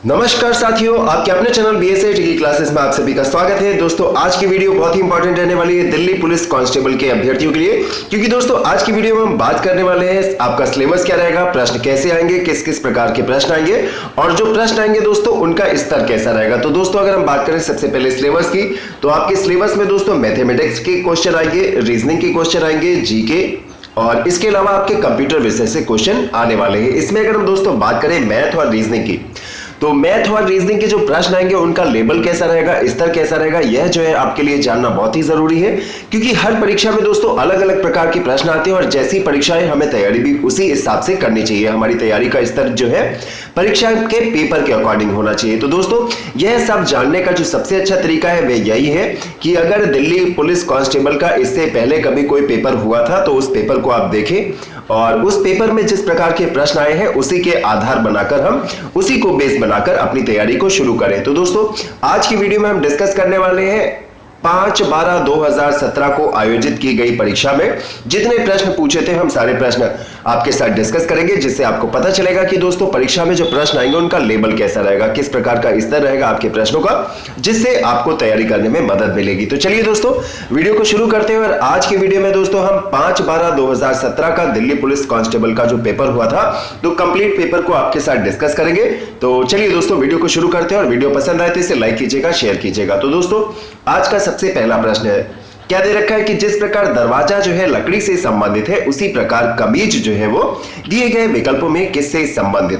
नमस्कार साथियों, आपके अपने चैनल बीएसए की क्लासेस में आप सभी का स्वागत है। दोस्तों आज की वीडियो बहुत ही इंपॉर्टेंट रहने वाली है दिल्ली पुलिस कांस्टेबल के अभ्यर्थियों के लिए, क्योंकि दोस्तों आज की वीडियो में हम बात करने वाले हैं आपका सिलेबस क्या रहेगा, प्रश्न कैसे आएंगे, किस किस प्रकार के प्रश्न आएंगे और जो प्रश्न आएंगे दोस्तों उनका स्तर कैसा रहेगा। तो दोस्तों अगर हम बात करें सबसे पहले सिलेबस की, तो आपके सिलेबस में दोस्तों मैथमेटिक्स के क्वेश्चन आएंगे, रीजनिंग के क्वेश्चन आएंगे, जीके और इसके अलावा आपके कंप्यूटर विषय से क्वेश्चन आने वाले हैं। इसमें अगर हम दोस्तों बात करें मैथ और रीजनिंग की, तो मैथ और रीजनिंग के जो प्रश्न आएंगे उनका लेवल कैसा रहेगा, स्तर कैसा रहेगा, यह जो है आपके लिए जानना बहुत ही जरूरी है, क्योंकि हर परीक्षा में दोस्तों अलग अलग प्रकार के प्रश्न आते हैं और जैसी परीक्षाएं हमें तैयारी भी उसी हिसाब से करनी चाहिए। हमारी तैयारी का स्तर जो है परीक्षा के पेपर के अकॉर्डिंग होना चाहिए। तो दोस्तों यह सब जानने का जो सबसे अच्छा तरीका है वह यही है कि अगर दिल्ली पुलिस कांस्टेबल का इससे पहले कभी कोई पेपर हुआ था तो उस पेपर को आप देखें और उस पेपर में जिस प्रकार के प्रश्न आए हैं उसी के आधार बनाकर हम उसी को बेस बनाकर अपनी तैयारी को शुरू करें। तो दोस्तों आज की वीडियो में हम डिस्कस करने वाले हैं 5/12/2017 को आयोजित की गई परीक्षा में जितने प्रश्न पूछे थे हम सारे प्रश्न आपके साथ डिस्कस करेंगे, जिससे आपको पता चलेगा कि दोस्तों परीक्षा में जो प्रश्न आएंगे उनका लेवल कैसा रहेगा, किस प्रकार का स्तर रहेगा आपके प्रश्नों का, जिससे आपको तैयारी करने में मदद मिलेगी। तो चलिए दोस्तों वीडियो को शुरू करते हैं और आज की वीडियो में दोस्तों हम 5/12/2017 का दिल्ली पुलिस कांस्टेबल का जो पेपर हुआ था तो कंप्लीट पेपर को आपके साथ डिस्कस करेंगे। तो चलिए दोस्तों वीडियो को शुरू करते हैं और वीडियो पसंद आए तो इसे लाइक कीजिएगा, शेयर कीजिएगा। तो दोस्तों आज का सबसे पहला प्रश्न है, क्या दे रखा है कि जिस प्रकार दरवाजा जो है लकड़ी से संबंधित है उसी प्रकार कमीज जो है वो दिए गए विकल्पों में किससे संबंधित।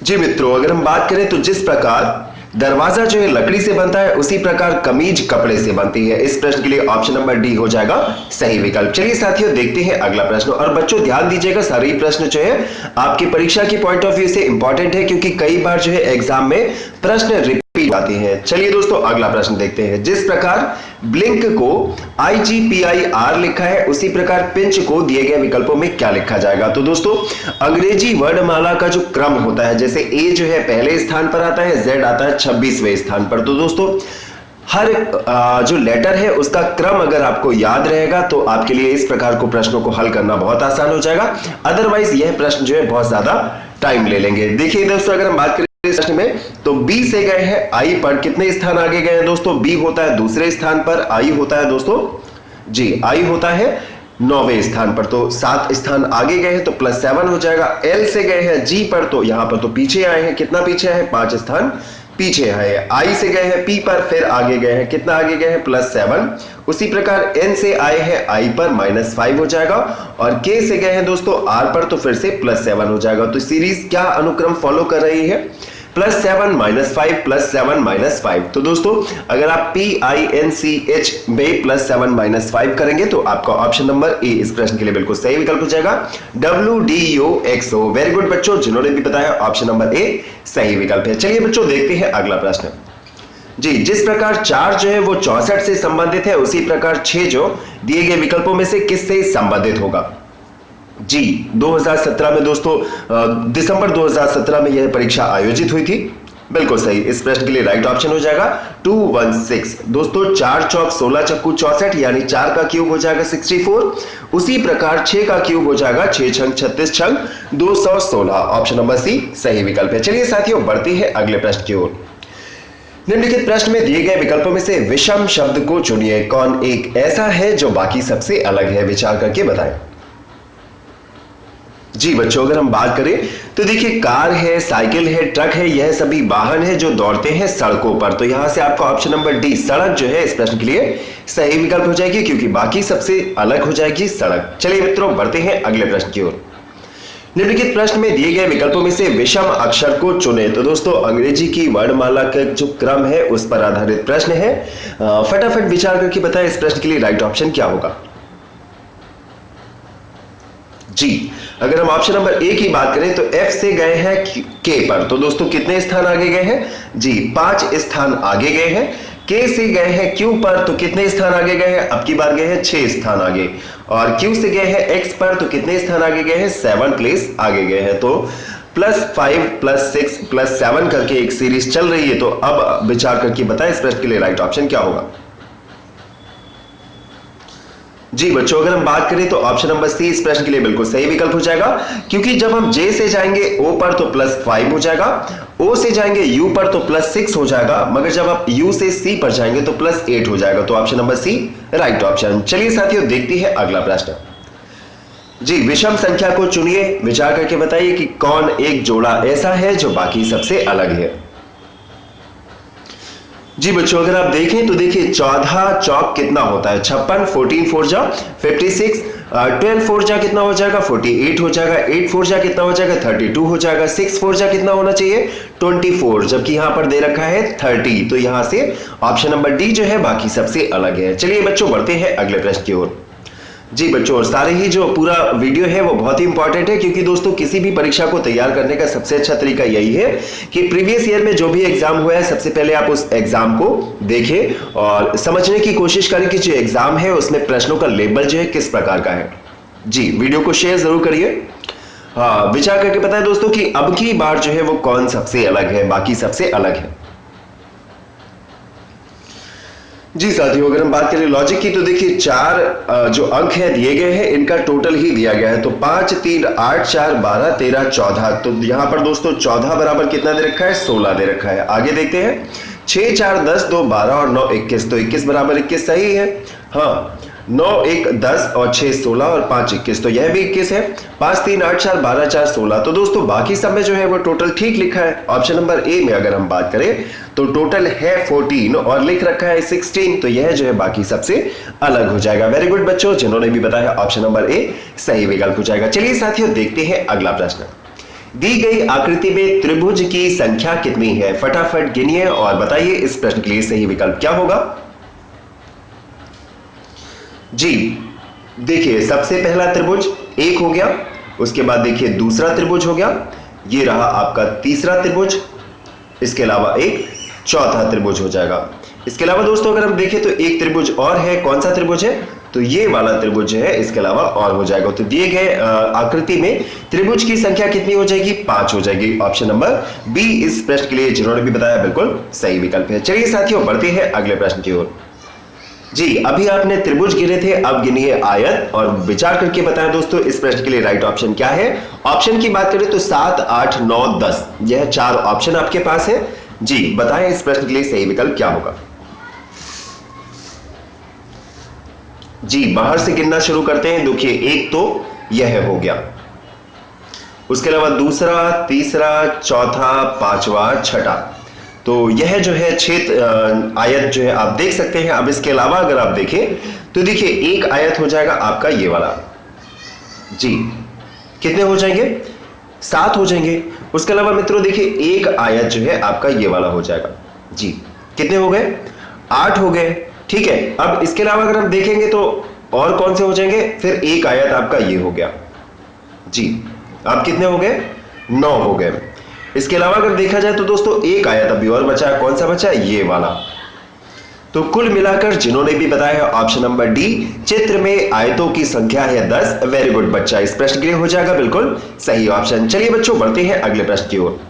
जी मित्रों अगर हम बात करें तो जिस प्रकार दरवाजा जो है लकड़ी से बनता है उसी प्रकार कमीज कपड़े से बनती है। इस प्रश्न के लिए ऑप्शन नंबर डी हो जाएगा सही विकल्प। चलिए साथियों देखते हैं अगला प्रश्न, और बच्चों ध्यान दीजिएगा सारे प्रश्न जो है आपकी परीक्षा की पॉइंट ऑफ व्यू से इंपॉर्टेंट है, क्योंकि कई बार जो है एग्जाम में प्रश्न रिपीट आते हैं। चलिए दोस्तों अगला प्रश्न देखते हैं, जिस प्रकार ब्लिंक को IGPIR लिखा है उसी प्रकार पिंच को दिए गए विकल्पों में क्या लिखा जाएगा। तो दोस्तों अंग्रेजी वर्णमाला का जो क्रम होता है, जैसे A जो है पहले स्थान पर आता है, Z आता है 26वें स्थान पर। तो दोस्तों हर जो लेटर है उसका क्रम अगर आपको याद रहेगा तो आपके लिए इस प्रकार को प्रश्नों को हल करना बहुत आसान हो जाएगा, अदरवाइज यह प्रश्न जो है बहुत ज्यादा टाइम ले लेंगे। देखिए दोस्तों अगर हम बात करें प्रश्न में तो B से गए हैं I पर, कितने स्थान आगे गए हैं दोस्तों, B होता है दूसरे स्थान पर, I होता है दोस्तों जी I होता है 9वें स्थान पर, तो 7 स्थान आगे गए हैं तो +7 हो जाएगा। L से गए हैं G पर, तो यहां पर तो पीछे आए हैं, कितना पीछे है 5 स्थान पीछे आए। I से गए हैं P पर, फिर आगे गए हैं, कितना आगे गए हैं +7। उसी प्रकार N से आए हैं I पर -5 हो जाएगा और K से गए हैं दोस्तों R पर, तो फिर से +7 हो जाएगा। तो सीरीज क्या अनुक्रम फॉलो कर रही है, +7 -5 +7 -5। तो दोस्तों अगर आप PINCH में +7 -5 करेंगे तो आपका ऑप्शन नंबर ए इस प्रश्न के लिए बिल्कुल सही विकल्प हो जाएगा, WDOXO। वेरी गुड बच्चों, जिन्होंने भी बताया ऑप्शन नंबर ए सही विकल्प है। चलिए बच्चों देखते हैं अगला प्रश्न जी, जिस प्रकार 4 जो है वो 64 से संबंधित है उसी प्रकार 6 जो दिए गए विकल्पों में से किससे संबंधित होगा। जी 2017 में दोस्तों दिसंबर 2017 में यह परीक्षा आयोजित हुई थी, बिल्कुल सही। इस प्रश्न के लिए राइट ऑप्शन हो जाएगा 216। दोस्तों 4 चौक 16 चक्कू 64, यानी 4 का क्यूब हो जाएगा 64। उसी प्रकार 6 का क्यूब हो जाएगा 6 छंग 36 छंग 216। ऑप्शन नंबर सी सही विकल्प है। चलिए साथियों बढ़ते हैं अगले प्रश्न की ओर। निम्नलिखित प्रश्न में दिए गए विकल्पों में से विषम शब्द को चुनिए, कौन एक ऐसा है जो बाकी सबसे अलग है, विचार करके बताएं। जी बच्चों अगर हम बात करें तो देखिए कार है, साइकिल है, ट्रक है, यह सभी वाहन है जो दौड़ते हैं सड़कों पर। तो यहां से आपका ऑप्शन नंबर डी सड़क जो है इस प्रश्न के लिए सही विकल्प हो जाएगी, क्योंकि बाकी सबसे अलग हो जाएगी सड़क। चलिए मित्रों बढ़ते हैं अगले प्रश्न की ओर। निम्नलिखित प्रश्न में दिए गए विकल्पों में से विषम अक्षर को चुने। तो दोस्तों अंग्रेजी की वर्णमाला का जो क्रम है उस पर आधारित प्रश्न है, फटाफट विचार करके बताएं इस प्रश्न के लिए राइट ऑप्शन क्या होगा। जी अगर हम ऑप्शन नंबर ए की बात करें तो F से गए हैं K पर, तो दोस्तों कितने स्थान आगे गए हैं जी 5 स्थान आगे गए हैं। K से गए हैं Q पर, तो कितने स्थान आगे गए हैं, अब की बार गए हैं 6 स्थान आगे। और Q से गए हैं X पर, तो कितने स्थान आगे गए हैं 7 प्लेस आगे गए हैं। तो +5 +6 +7 करके एक सीरीज चल रही है। तो अब विचार करके बताएं इस प्रश्न के लिए राइट ऑप्शन क्या होगा। जी बच्चों, अगर हम बात करें तो ऑप्शन नंबर सी इस प्रश्न के लिए बिल्कुल सही विकल्प हो जाएगा, क्योंकि जब हम जे से जाएंगे ओ पर तो +5 हो जाएगा, ओ से जाएंगे यू पर तो +6 हो जाएगा, मगर जब आप यू से सी पर जाएंगे तो +8 हो जाएगा। तो option number C right option. चलिए साथियों देखते हैं अगला प्रश्न। जी, विषम संख्या को चुनिए, विचार करके बताइए कि कौन एक जोड़ा ऐसा है जो बाकी सबसे अलग है। जी बच्चों, अगर आप देखें तो देखिए 14 चौक कितना होता है 56, 14 4 जा 56, 12 4 जा कितना हो जाएगा 48 हो जाएगा, 8 4 जा कितना हो जाएगा 32 हो जाएगा, 6 4 जा कितना होना चाहिए 24, जबकि यहां पर दे रखा है 30। तो यहां से ऑप्शन नंबर डी जो है बाकी सबसे अलग है। चलिए बच्चों बढ़ते हैं अगले प्रश्न की ओर। जी बच्चों, सारे ही जो पूरा वीडियो है वो बहुत ही इंपॉर्टेंट है, क्योंकि दोस्तों किसी भी परीक्षा को तैयार करने का सबसे अच्छा तरीका यही है कि प्रीवियस ईयर में जो भी एग्जाम हुआ है सबसे पहले आप उस एग्जाम को देखें और समझने की कोशिश करें कि जो एग्जाम है उसमें प्रश्नों का लेबल जो है किस प्रकार का है। जी, वीडियो को शेयर जरूर करिए। हाँ, विचार करके बताएं दोस्तों कि अब की बार जो है वो कौन सबसे अलग है, बाकी सबसे अलग है। जी साथियों, अगर हम बात करें लॉजिक की तो देखिए 4 जो अंक है दिए गए हैं इनका टोटल ही दिया गया है। तो 5 3 8 4 12 13 14। तो यहां पर दोस्तों 14 बराबर कितना दे रखा है 16 दे रखा है। आगे देखते हैं 6 4 10 2 12 और 9 21। तो 21 बराबर 21 सही है। हाँ, 9 1 10 और 6 16 और 5 21। तो यह भी 21 है। 5 3 8 4 12 4 16। तो दोस्तों बाकी सब में जो है वो टोटल ठीक लिखा है। ऑप्शन नंबर ए में अगर हम बात करें तो टोटल है 14 और लिख रखा है 16। तो यह जो है बाकी सबसे अलग हो जाएगा। वेरी गुड बच्चों, जिन्होंने भी बताया ऑप्शन नंबर ए सही विकल्प हो जाएगा। चलिए साथियों देखते हैं अगला प्रश्न। दी गई आकृति में त्रिभुज की संख्या कितनी है, फटाफट गिनिए और बताइए इस प्रश्न के लिए सही विकल्प क्या होगा। जी देखिए, सबसे पहला त्रिभुज एक हो गया, उसके बाद देखिए दूसरा त्रिभुज हो गया, ये रहा आपका तीसरा त्रिभुज, इसके अलावा एक चौथा त्रिभुज हो जाएगा। इसके अलावा दोस्तों अगर हम देखें तो एक त्रिभुज और है, कौन सा त्रिभुज है तो ये वाला त्रिभुज है, इसके अलावा और हो जाएगा। तो दिए गए आकृति में त्रिभुज की संख्या कितनी हो जाएगी 5 हो जाएगी। ऑप्शन नंबर बी इस प्रश्न के लिए जिन्होंने भी बताया बिल्कुल सही विकल्प है। चलिए साथियों बढ़ते हैं अगले प्रश्न की ओर। जी, अभी आपने त्रिभुज गिने थे, अब गिनिए आयत और विचार करके बताएं दोस्तों इस प्रश्न के लिए राइट ऑप्शन क्या है। ऑप्शन की बात करें तो 7 8 9 10, यह 4 ऑप्शन आपके पास है। जी बताएं इस प्रश्न के लिए सही विकल्प क्या होगा। जी बाहर से गिनना शुरू करते हैं। देखिए एक तो यह हो गया, उसके अलावा दूसरा, तीसरा, चौथा, पांचवा, छठा। तो यह जो है 6 आयत जो है आप देख सकते हैं। अब इसके अलावा अगर आप देखें तो देखिए एक आयत हो जाएगा आपका ये वाला। जी कितने हो जाएंगे 7 हो जाएंगे। उसके अलावा मित्रों देखिए एक आयत जो है आपका ये वाला हो जाएगा। जी कितने हो गए 8 हो गए। ठीक है, अब इसके अलावा अगर हम देखेंगे तो और कौन से हो जाएंगे, फिर एक आयत आपका ये हो गया। जी अब कितने हो गए 9 हो गए। इसके अलावा अगर देखा जाए तो दोस्तों एक आयत अभी और बचा है, कौन सा बचा है ये वाला। तो कुल मिलाकर जिन्होंने भी बताया है ऑप्शन नंबर डी, चित्र में आयतों की संख्या है 10। वेरी गुड बच्चा, इस प्रश्न के लिए हो जाएगा बिल्कुल सही ऑप्शन। चलिए बच्चों बढ़ते हैं अगले प्रश्न की ओर।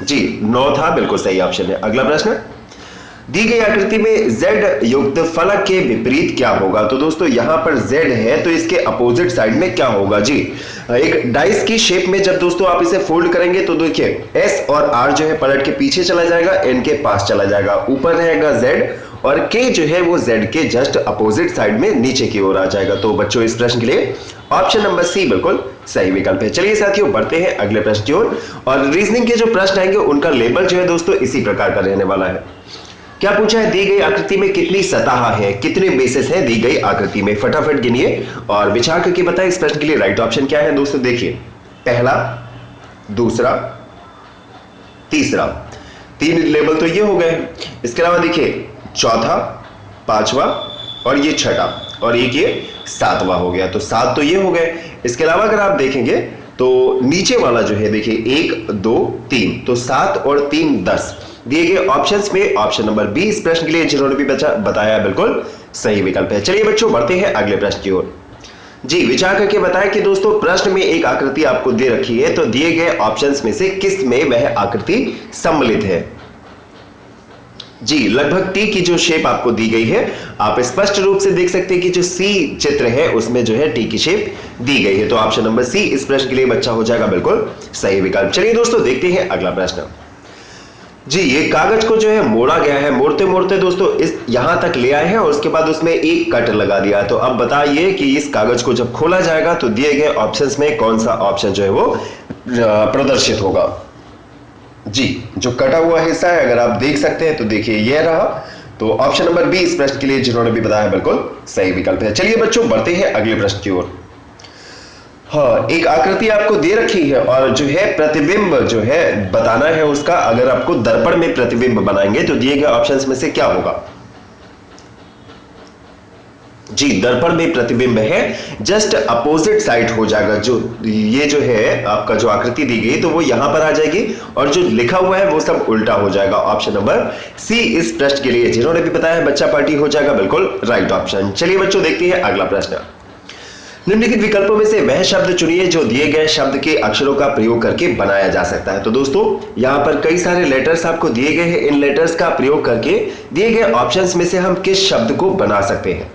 जी 9 था, बिल्कुल सही ऑप्शन है। अगला प्रश्न, दी गई आकृति में z युक्त फलक के विपरीत क्या होगा। तो दोस्तों यहां पर z है तो इसके अपोजिट साइड में क्या होगा। जी एक डाइस की शेप में जब दोस्तों आप इसे फोल्ड करेंगे तो देखिए s और r जो है पलट के पीछे चला जाएगा, n के पास चला जाएगा, ऊपर रहेगा z और k जो है वो z के जस्ट अपोजिट साइड में नीचे की ओर आ जाएगा। तो बच्चों इस प्रश्न के लिए ऑप्शन नंबर सी बिल्कुल सही विकल्प है। चलिए साथियों बढ़ते हैं अगले प्रश्न की ओर और रीजनिंग के जो प्रश्न आएंगे उनका लेबल जो है दोस्तों इसी प्रकार का रहने वाला है। क्या पूछा है, दी गई आकृति में कितनी सतह है, कितने बेसिस हैं दी गई आकृति में, फटाफट गिनिए और विचार करके बताएं इस प्रश्न के लिए राइट ऑप्शन क्या है। दोस्तों देखिए पहला, दूसरा, तीसरा, 3 लेवल तो ये हो गए। इसके अलावा देखिए चौथा, पांचवा और ये छठा और एक ये 7वां हो गया। तो 7 तो ये हो गए। इसके अलावा अगर आप देखेंगे तो नीचे वाला जो है देखिए 1 2 3, तो 7 और 3 10 दिए गए ऑप्शंस में ऑप्शन नंबर बी इस प्रश्न के लिए जिन्होंने भी बताया बिल्कुल सही विकल्प है। चलिए बच्चों बढ़ते हैं अगले प्रश्न की ओर। जी विचार करके बताएं कि दोस्तों प्रश्न में एक आकृति आपको दे रखी है, तो दिए गए ऑप्शंस में से किस में वह आकृति सम्मिलित है। जी, लगभग टी की जो शेप आपको दी गई है, आप स्पष्ट रूप से देख सकते हैं कि जो सी चित्र है उसमें जो है टी की शेप दी गई है। तो ऑप्शन नंबर सी इस प्रश्न के लिए बच्चा हो जाएगा बिल्कुल सही विकल्प। चलिए दोस्तों देखते हैं अगला प्रश्न। जी, ये कागज को जो है मोड़ा गया है, मोड़ते मोड़ते दोस्तों इस यहां तक ले आए हैं और उसके बाद उसमें एक कट लगा दिया है। तो अब बताइए कि इस कागज को जब खोला जाएगा तो दिए गए ऑप्शंस में कौन सा ऑप्शन जो है वो प्रदर्शित होगा। जी, जो कटा हुआ हिस्सा है अगर आप देख सकते हैं तो देखिए यह रहा। तो ऑप्शन नंबर बी इस प्रश्न के लिए जिन्होंने भी बताया बिल्कुल सही विकल्प है। चलिए बच्चों बढ़ते हैं अगले प्रश्न की ओर। हाँ, एक आकृति आपको दे रखी है और जो है प्रतिबिंब जो है बताना है उसका। अगर आपको दर्पण में प्रतिबिंब बनाएंगे तो दिए गए ऑप्शंस में से क्या होगा। जी, दर्पण में प्रतिबिंब है, जस्ट अपोजिट साइड हो जाएगा। जो ये जो है आपका जो आकृति दी गई तो वो यहां पर आ जाएगी और जो लिखा हुआ है वो सब उल्टा हो जाएगा। ऑप्शन नंबर सी इस प्रश्न के लिए जिन्होंने भी बताया बच्चा पार्टी हो जाएगा बिल्कुल राइट ऑप्शन। चलिए बच्चों देखते हैं अगला प्रश्न। निम्नलिखित विकल्पों में से वह शब्द चुनिए जो दिए गए शब्द के अक्षरों का प्रयोग करके बनाया जा सकता है। तो दोस्तों यहां पर कई सारे लेटर्स आपको दिए गए हैं, इन लेटर्स का प्रयोग करके दिए गए ऑप्शंस में से हम किस शब्द को बना सकते हैं।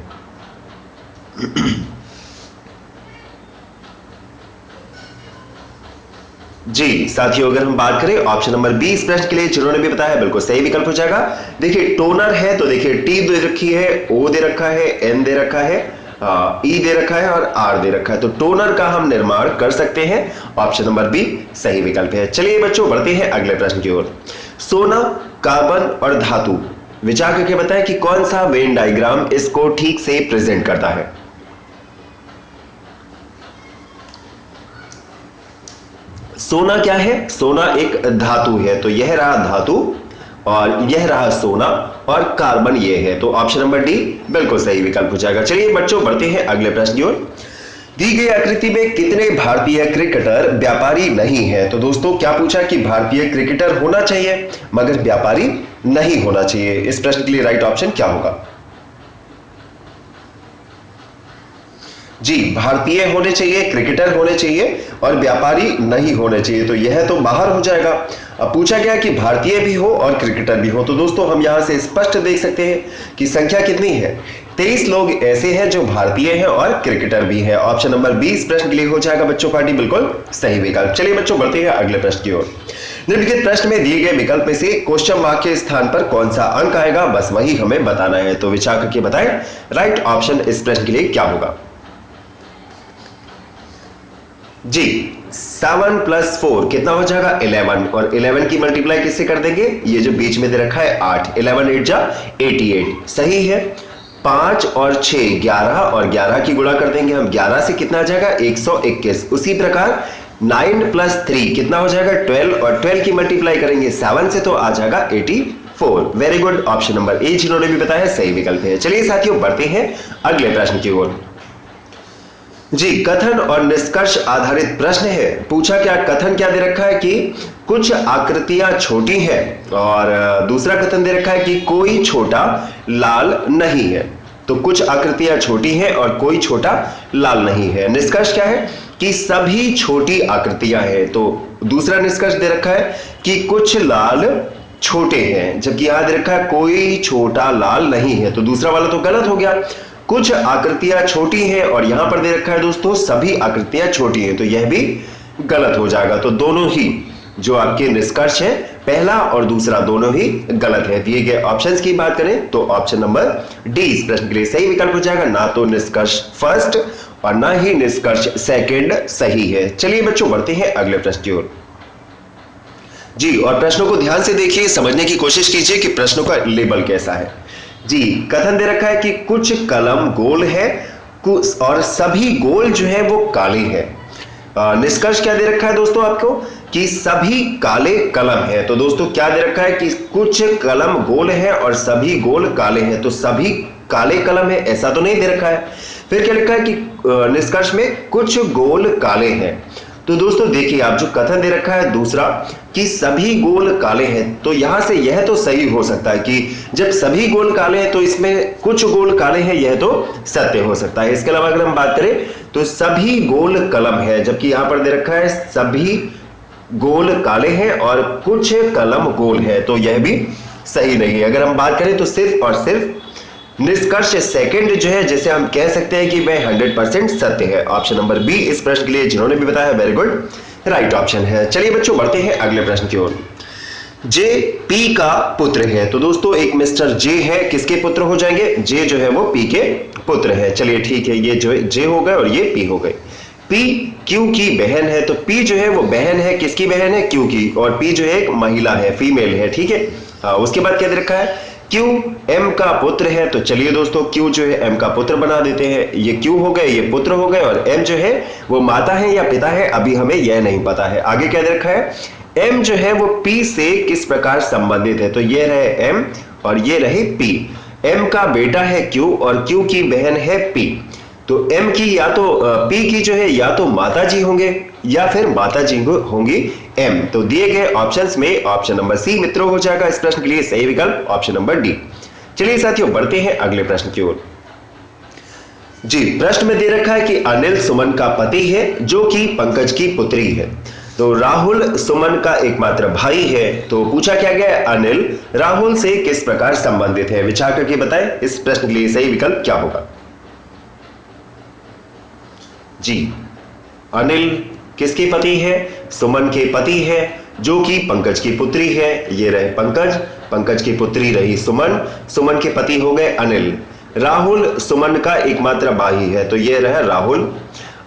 जी साथियों, अगर हम बात करें ऑप्शन नंबर बी इस प्रश्न के लिए जिन्होंने भी बताया बिल्कुल सही विकल्प हो जाएगा। देखिए टोनर है तो देखिए टी दे रखी है, ओ दे रखा है, एन दे रखा है, ई दे रखा है और आर दे रखा है। तो टोनर का हम निर्माण कर सकते हैं। ऑप्शन नंबर बी सही विकल्प है। चलिए बच्चों बढ़ते हैं अगले प्रश्न की ओर। सोना, कार्बन और धातु, विचार करके बताएं कि कौन सा वेन डायग्राम इसको ठीक से प्रेजेंट करता है। सोना क्या है, सोना एक धातु है, तो यह रहा धातु और यह रहा सोना और कार्बन ये है। तो ऑप्शन नंबर डी बिल्कुल सही विकल्प हो जाएगा। चलिए बच्चों बढ़ते हैं अगले प्रश्न की ओर। दी गई आकृति में कितने भारतीय क्रिकेटर व्यापारी नहीं है। तो दोस्तों क्या पूछा कि भारतीय क्रिकेटर होना चाहिए मगर व्यापारी नहीं होना चाहिए। इस प्रश्न के लिए राइट ऑप्शन क्या होगा। जी, भारतीय होने चाहिए, क्रिकेटर होने चाहिए और व्यापारी नहीं होने चाहिए। तो यह तो बाहर हो जाएगा। अब पूछा गया कि भारतीय भी हो और क्रिकेटर भी हो। तो दोस्तों हम यहां से स्पष्ट देख सकते हैं कि संख्या कितनी है, 23 लोग ऐसे हैं जो भारतीय हैं और क्रिकेटर भी है। ऑप्शन नंबर 20 प्रश्न के लिए हो जाएगा बच्चों पार्टी बिल्कुल सही विकल्प। चलिए बच्चों बढ़ते हैं अगले प्रश्न की ओर। निम्नलिखित प्रश्न में दिए गए विकल्प में से क्वेश्चन मार्क के स्थान पर कौन सा अंक आएगा, बस वही हमें बताना है। तो विचार करके बताएं राइट ऑप्शन इस प्रश्न के लिए क्या होगा। जी, 7 + 4 कितना हो जाएगा 11 और 11 की मल्टीप्लाई किससे कर देंगे, ये जो बीच में दे रखा है 8, 11 8 जा 88 सही है। 5 और 6 11 और 11 की गुणा कर देंगे हम, 11 से कितना आ जाएगा 121। उसी प्रकार 9 + 3 कितना हो जाएगा 12 और 12 की मल्टीप्लाई करेंगे 7 से तो आ जाएगा 84। Very good, option number A जिन्होंने भी बताया सही विकल्प है। चलिए साथियों बढ़ते हैं अगले प्रश्न की ओर। जी, कथन और निष्कर्ष आधारित प्रश्न है। पूछा क्या, कथन क्या दे रखा है कि कुछ आकृतियां छोटी हैं और दूसरा कथन दे रखा है कि कोई छोटा लाल नहीं है। तो कुछ आकृतियां छोटी हैं और कोई छोटा लाल नहीं है। निष्कर्ष क्या है कि सभी छोटी आकृतियां हैं। तो दूसरा निष्कर्ष दे रखा है कि कुछ लाल छोटे हैं, जबकि यहां दे रखा है कोई छोटा लाल नहीं है। तो दूसरा वाला तो गलत हो गया, कुछ आकृतियां छोटी हैं और यहां पर दे रखा है दोस्तों सभी आकृतियां छोटी हैं, तो यह भी गलत हो जाएगा। तो दोनों ही जो आपके निष्कर्ष है पहला और दूसरा दोनों ही गलत है। दिए गए ऑप्शंस की बात करें तो ऑप्शन नंबर डी इस प्रश्न के लिए सही विकल्प हो जाएगा। ना तो निष्कर्ष फर्स्ट और ना ही निष्कर्ष सेकंड सही है। चलिए बच्चों बढ़ते हैं अगले प्रश्न की ओर। जी, और प्रश्नों को ध्यान से देखिए, समझने की कोशिश कीजिए कि प्रश्नों का लेबल कैसा है। जी, कथन दे रखा है कि कुछ कलम गोल है और सभी गोल जो है वो काले हैं। निष्कर्ष क्या दे रखा है दोस्तों आपको कि सभी काले कलम है। तो दोस्तों क्या दे रखा है कि कुछ कलम गोल है और सभी गोल काले हैं, तो सभी काले कलम है ऐसा तो नहीं दे रखा है। फिर क्या लिखा है कि निष्कर्ष में कुछ गोल काले हैं। तो दोस्तों देखिए आप जो कथन दे रखा है दूसरा कि सभी गोल काले हैं, तो यहां से यह तो सही हो सकता है कि जब सभी गोल काले हैं तो इसमें कुछ गोल काले हैं, यह तो सत्य हो सकता है। इसके अलावा अगर हम बात करें तो सभी गोल कलम है, जबकि यहां पर दे रखा है सभी गोल काले हैं और कुछ कलम गोल है, तो यह भी सही नहीं है। अगर हम बात करें तो सिर्फ और सिर्फ निष्कर्ष सेकंड जो है, जैसे हम कह सकते हैं कि वह 100% सत्य है। ऑप्शन नंबर बी इस प्रश्न के लिए जिन्होंने भी बताया वेरी गुड, राइट ऑप्शन है। चलिए बच्चों बढ़ते हैं अगले प्रश्न की ओर। जे पी का पुत्र है, तो दोस्तों एक मिस्टर जे है, किसके पुत्र हो जाएंगे? जे जो है वो पी के पुत्र है। चलिए ठीक है, ये जो जे हो गए और ये पी हो गए। पी क्यू की बहन है, तो पी जो है वो बहन है, किसकी बहन है? क्यू की। और पी जो है एक महिला है, फीमेल है, ठीक है। हाँ, उसके बाद क्या दे रखा है? क्यू एम का पुत्र है, तो चलिए दोस्तों क्यू जो है एम का पुत्र बना देते हैं। ये क्यू हो गए, ये पुत्र हो गए, और एम जो है वो माता है या पिता है, अभी हमें यह नहीं पता है। आगे क्या दे रखा है? एम जो है वो पी से किस प्रकार संबंधित है, तो ये रहे एम और ये रहे पी। एम का बेटा है क्यू और क्यू की बहन है पी। तो एम की या तो पी की जो है या तो माता जी होंगे या फिर माता जी होंगी एम। तो दिए गए ऑप्शंस में ऑप्शन नंबर सी मित्रों हो जाएगा इस प्रश्न के लिए सही विकल्प, ऑप्शन नंबर डी। चलिए साथियों बढ़ते हैं अगले प्रश्न की ओर। जी, प्रश्न में दे रखा है कि अनिल सुमन का पति है जो कि पंकज की पुत्री है। तो राहुल सुमन का एकमात्र भाई है। तो पूछा क्या गया है? अनिल राहुल से किस प्रकार संबंधित है? विचार करके बताएं इस प्रश्न के लिए सही विकल्प क्या होगा। जी, अनिल किसके पति है? सुमन के पति है जो कि पंकज की पुत्री है। ये रहे पंकज, पंकज की पुत्री रही सुमन, सुमन के पति हो गए अनिल। राहुल सुमन का एकमात्र भाई है, तो ये रहा राहुल।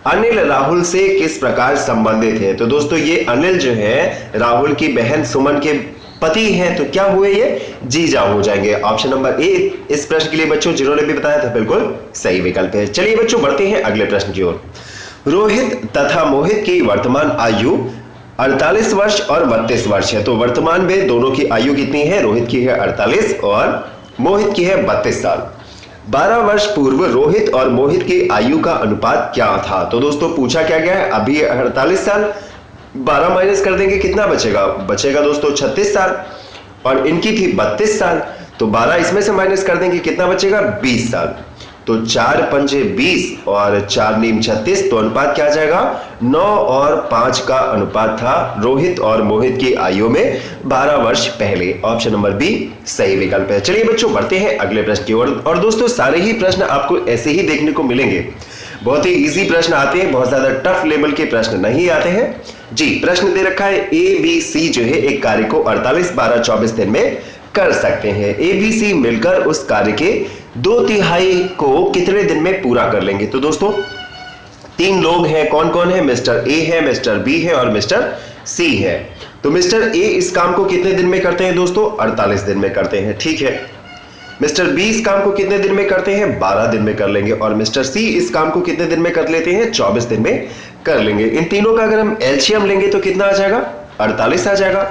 अनिल राहुल से किस प्रकार संबंधित है? तो दोस्तों ये अनिल जो है राहुल की बहन सुमन के पति हैं, तो क्या हुए? ये जीजा हो जाएंगे। ऑप्शन नंबर ए इस प्रश्न के लिए बच्चों जिन्होंने भी बताया था बिल्कुल सही विकल्प है। चलिए बच्चों बढ़ते हैं अगले प्रश्न की ओर। रोहित तथा मोहित की वर्तमान आयु 48 वर्ष और 32 वर्ष है। तो वर्तमान में दोनों की आयु कितनी है? रोहित की है 48 और मोहित की है 32 साल। 12 वर्ष पूर्व रोहित और मोहित की आयु का अनुपात क्या था? तो दोस्तों पूछा क्या गया है? अभी 48 साल, 12 माइनस कर देंगे कितना बचेगा? बचेगा दोस्तों 36 साल, और इनकी थी 32 साल, तो 12 इसमें से माइनस कर देंगे कितना बचेगा? 20 साल। तो 4 पंजे 20 और 4 नीम 36, तो अनुपात क्या आ जाएगा? 9 और 5 का अनुपात था रोहित और मोहित की आयु में 12 वर्ष पहले। ऑप्शन नंबर बी सही विकल्प है। चलिए बच्चों बढ़ते हैं अगले प्रश्न की ओर। और दोस्तों सारे ही प्रश्न आपको ऐसे ही देखने को मिलेंगे, बहुत ही इजी प्रश्न आते हैं, बहुत ज्यादा टफ लेवल के प्रश्न नहीं आते हैं। जी, प्रश्न दे रखा है ए बी सी जो है एक कार्य को 48, 12, 24 दिन में कर सकते हैं। ए बी सी मिलकर उस कार्य के 2/3 को कितने दिन में पूरा कर लेंगे? तो दोस्तों 3 लोग हैं, कौन कौन है? मिस्टर ए है, मिस्टर बी है और मिस्टर सी है। तो मिस्टर ए इस काम को कितने दिन में करते हैं दोस्तों? 48 दिन में करते हैं, ठीक है। मिस्टर बी इस काम को कितने दिन में करते हैं? 12 दिन में कर लेंगे। और मिस्टर सी इस काम को कितने दिन में कर लेते हैं? 24 दिन में कर लेंगे। इन तीनों का अगर हम एलसीएम लेंगे तो कितना आ जाएगा? 48 आ जाएगा।